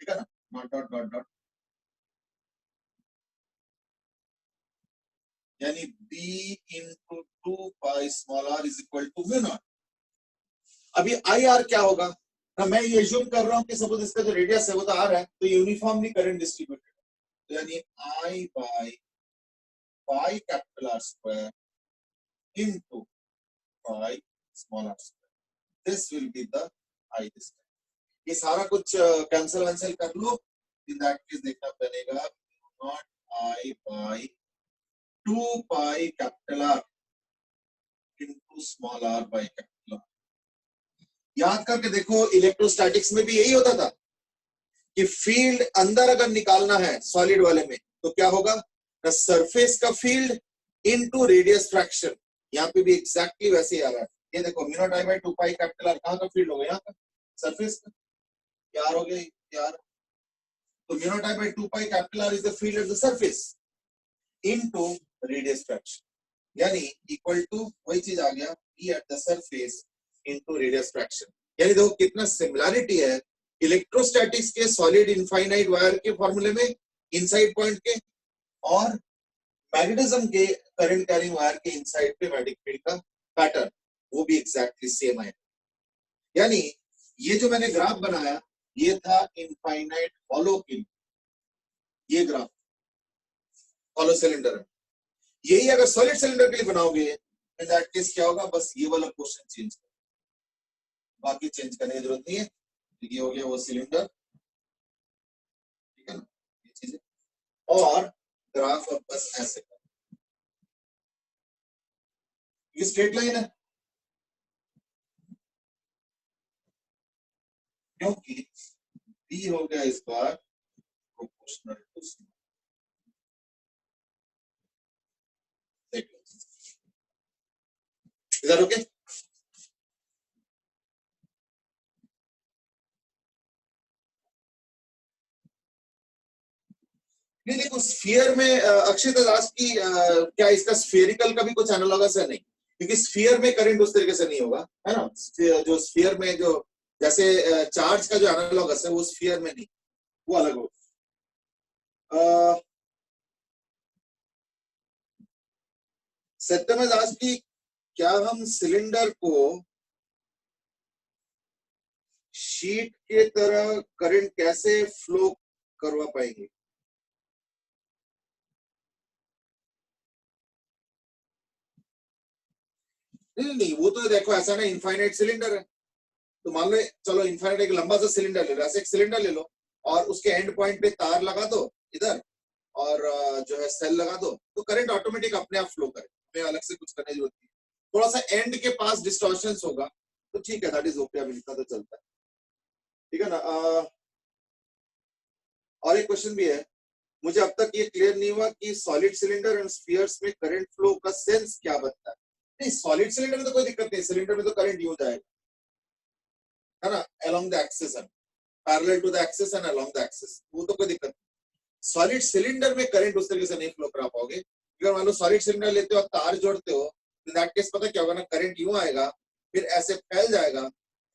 Speaker 1: ठीक है ना, डॉट डॉट डॉट डॉट, यानी b into 2 pi small r is equal to mu naught. अभी आई आर क्या होगा ना, मैं ये अज्यूम कर रहा हूँ कि सपोज इसका जो रेडियस है वो तो आर है, तो यूनिफॉर्मली करंट डिस्ट्रीब्यूटेड, तो यानी I by pi capital R square into pi small r square, this will be the I this, ये सारा कुछ कैंसिल वैंसिल कर लो, इन दैट केस देखना बनेगा naught I by 2 pi capital R into small R by capital R. याद करके देखो electrostatics में भी यही होता था कि फील्ड अंदर अगर निकालना है सॉलिड वाले में तो क्या होगा, द सरफेस का फील्ड इनटू रेडियस फ्रैक्शन। यहाँ पे भी एग्जैक्टली वैसे ही आ रहा है। ये देखो mu naught I by 2 pi capital are कहाँ का फील्ड होगा, यहाँ का सरफेस का। यार हो गया यार, तो mu naught I by 2 pi capital R is the field at the surface into radius fraction, यानी इक्वल टू वही चीज आ गया E at the surface into radius fraction. यानी देखो कितना सिमिलरिटी है इलेक्ट्रोस्टैटिक्स के सॉलिड इनफाइनाइट वायर के फॉर्मूले में इनसाइड पॉइंट के, और मैग्नेटिज्म के करंट कैरिंग वायर के इनसाइड पे मैग्नेटिक फील्ड का पैटर्न वो भी एग्जैक्टली सेम है। यानी ये जो मैंने ग्राफ बनाया ये था इनफाइनाइट हॉलो के लिए, ये ग्राफ हॉलो सिलेंडर है। यही अगर सॉलिड सिलेंडर के लिए बनाओगे इन दैट केस क्या होगा, बस ये वाला क्वेश्चन चेंज कर, बाकी चेंज करने की जरूरत नहीं है। ये हो गया वो सिलेंडर, ठीक है ना, ये चीजें, और ग्राफ अब बस ऐसे कर, ये स्ट्रेट लाइन है क्योंकि बी हो गया इस बार proportional to C. Is that okay? नहीं देखो स्फीयर में अक्षय दास की क्या इसका स्फीयरिकल का भी कुछ एनालॉगस है? नहीं, क्योंकि स्फीयर में करंट उस तरीके से नहीं होगा, है ना। जो स्फीयर में जो जैसे चार्ज का जो एनालॉगस है वो स्फीयर में नहीं, वो अलग होगा। सत्यम दास की क्या हम सिलेंडर को शीट के तरह करंट कैसे फ्लो करवा पाएंगे? नहीं, वो तो देखो ऐसा ना, इनफाइनाइट सिलेंडर है तो मान लो, चलो इनफाइनाइट एक लंबा सा सिलेंडर ले लो, ऐसे एक सिलेंडर ले लो और उसके एंड पॉइंट पे तार लगा दो इधर, और जो है सेल लगा दो, तो करंट ऑटोमेटिक अपने आप फ्लो करे, हमें अलग से कुछ करने की जरूरत नहीं। थोड़ा सा एंड के पास डिस्टॉर्शन होगा तो ठीक है, दैट इज ओके, अभी इतना तो चलता है, ठीक है ना। और एक क्वेश्चन भी है, मुझे अब तक ये क्लियर नहीं हुआ कि सॉलिड सिलेंडर एंड स्फीयर्स में करंट फ्लो का सेंस क्या बनता है। नहीं, सॉलिड सिलेंडर में तो कोई दिक्कत नहीं, सिलेंडर में तो करंट यूं जाएगा, है ना, along the axis and parallel to the axis and along the axis, वो तो कोई दिक्कत नहीं। सॉलिड सिलेंडर में करंट उस तरीके से नहीं फ्लो करा पाओगे। अगर मान लो सॉलिड सिलेंडर लेते हो और तार जोड़ते हो तो दैट केस पता क्या होगा ना, करंट यूं आएगा, फिर ऐसे फैल जाएगा,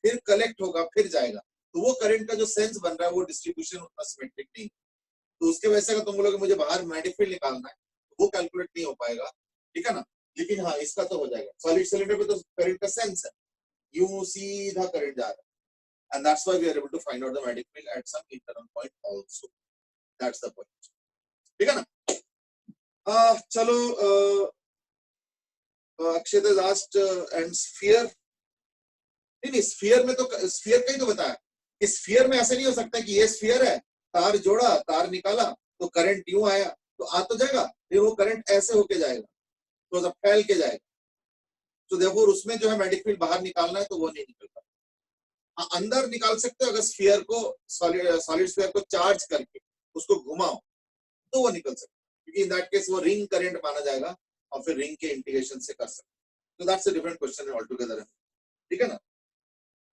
Speaker 1: फिर कलेक्ट होगा, फिर जाएगा, तो वो करंट का जो सेंस बन रहा है वो डिस्ट्रीब्यूशन उतना सिमेट्रिक नहीं, तो उसके वजह से अगर तुम बोलोगे मुझे बाहर मैग्नेटिक फील्ड निकालना है तो वो कैलकुलेट नहीं हो पाएगा, ठीक है ना। लेकिन हाँ इसका तो हो जाएगा, सॉलिड सिलेंडर में तो करंट का सेंस है, यूं सीधा करंट जा रहा है, and that's why we are able to find out the magnetic field at some internal point also. That's the point. ठीक है ना। चलो Akshay the last and sphere. नहीं, स्फीयर में तो स्फीयर का ही तो बताया कि स्फीयर में ऐसे नहीं हो सकता कि ये स्फीयर है, तार जोड़ा, तार निकाला तो करंट यूं आया तो आ तो जाएगा, फिर वो करंट ऐसे होके जाएगा, तो सब फैल के जाएगा, तो देखो उसमें जो है मैग्नेटिक फील्ड बाहर निकालना है तो वो नहीं निकल पाता। अंदर निकाल सकते हो, अगर स्फीयर को सॉलिड स्फीयर को चार्ज करके उसको घुमाओ तो वो निकल सकता है, क्योंकि इन दैट केस वो रिंग करंट माना जाएगा और फिर रिंग के इंटीग्रेशन से कर सकते हैं। तो that's a different question all together, ठीक है ना।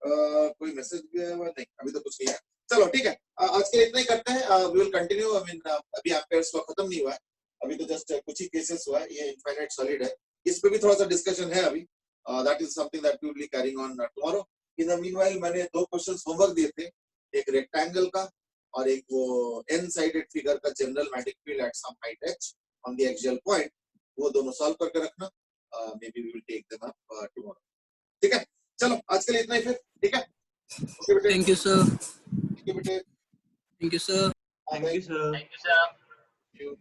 Speaker 1: कोई मैसेज भी है नहीं, अभी तो कुछ नहीं है। चलो ठीक है, आज के लिए इतना ही करते हैं, we will continue. I mean अभी एम्पेयर्स लॉ खत्म नहीं हुआ है, अभी तो जस्ट कुछ ही केसेस हुआ है, ये इनफाइनाइट सॉलिड है, इस पे भी थोड़ा सा डिस्कशन है अभी, that is something that we will be carrying on tomorrow. In the meanwhile मैंने 2 क्वेश्चंस होमवर्क दिए थे, एक रेक्टेंगल का और एक वो एन साइडेड फिगर का general magnetic field at some height h on the axial point, वो दोनों सॉल्व करके रखना, maybe we will take them up tomorrow, ठीक है। चलो आज के लिए इतना ही फिर, ठीक है। ओके बेटे,
Speaker 2: थैंक यू सर।
Speaker 1: ठीक है बेटे,
Speaker 2: thank you sir.
Speaker 3: Thank you, sir.
Speaker 4: Thank you, sir.
Speaker 1: Thank you.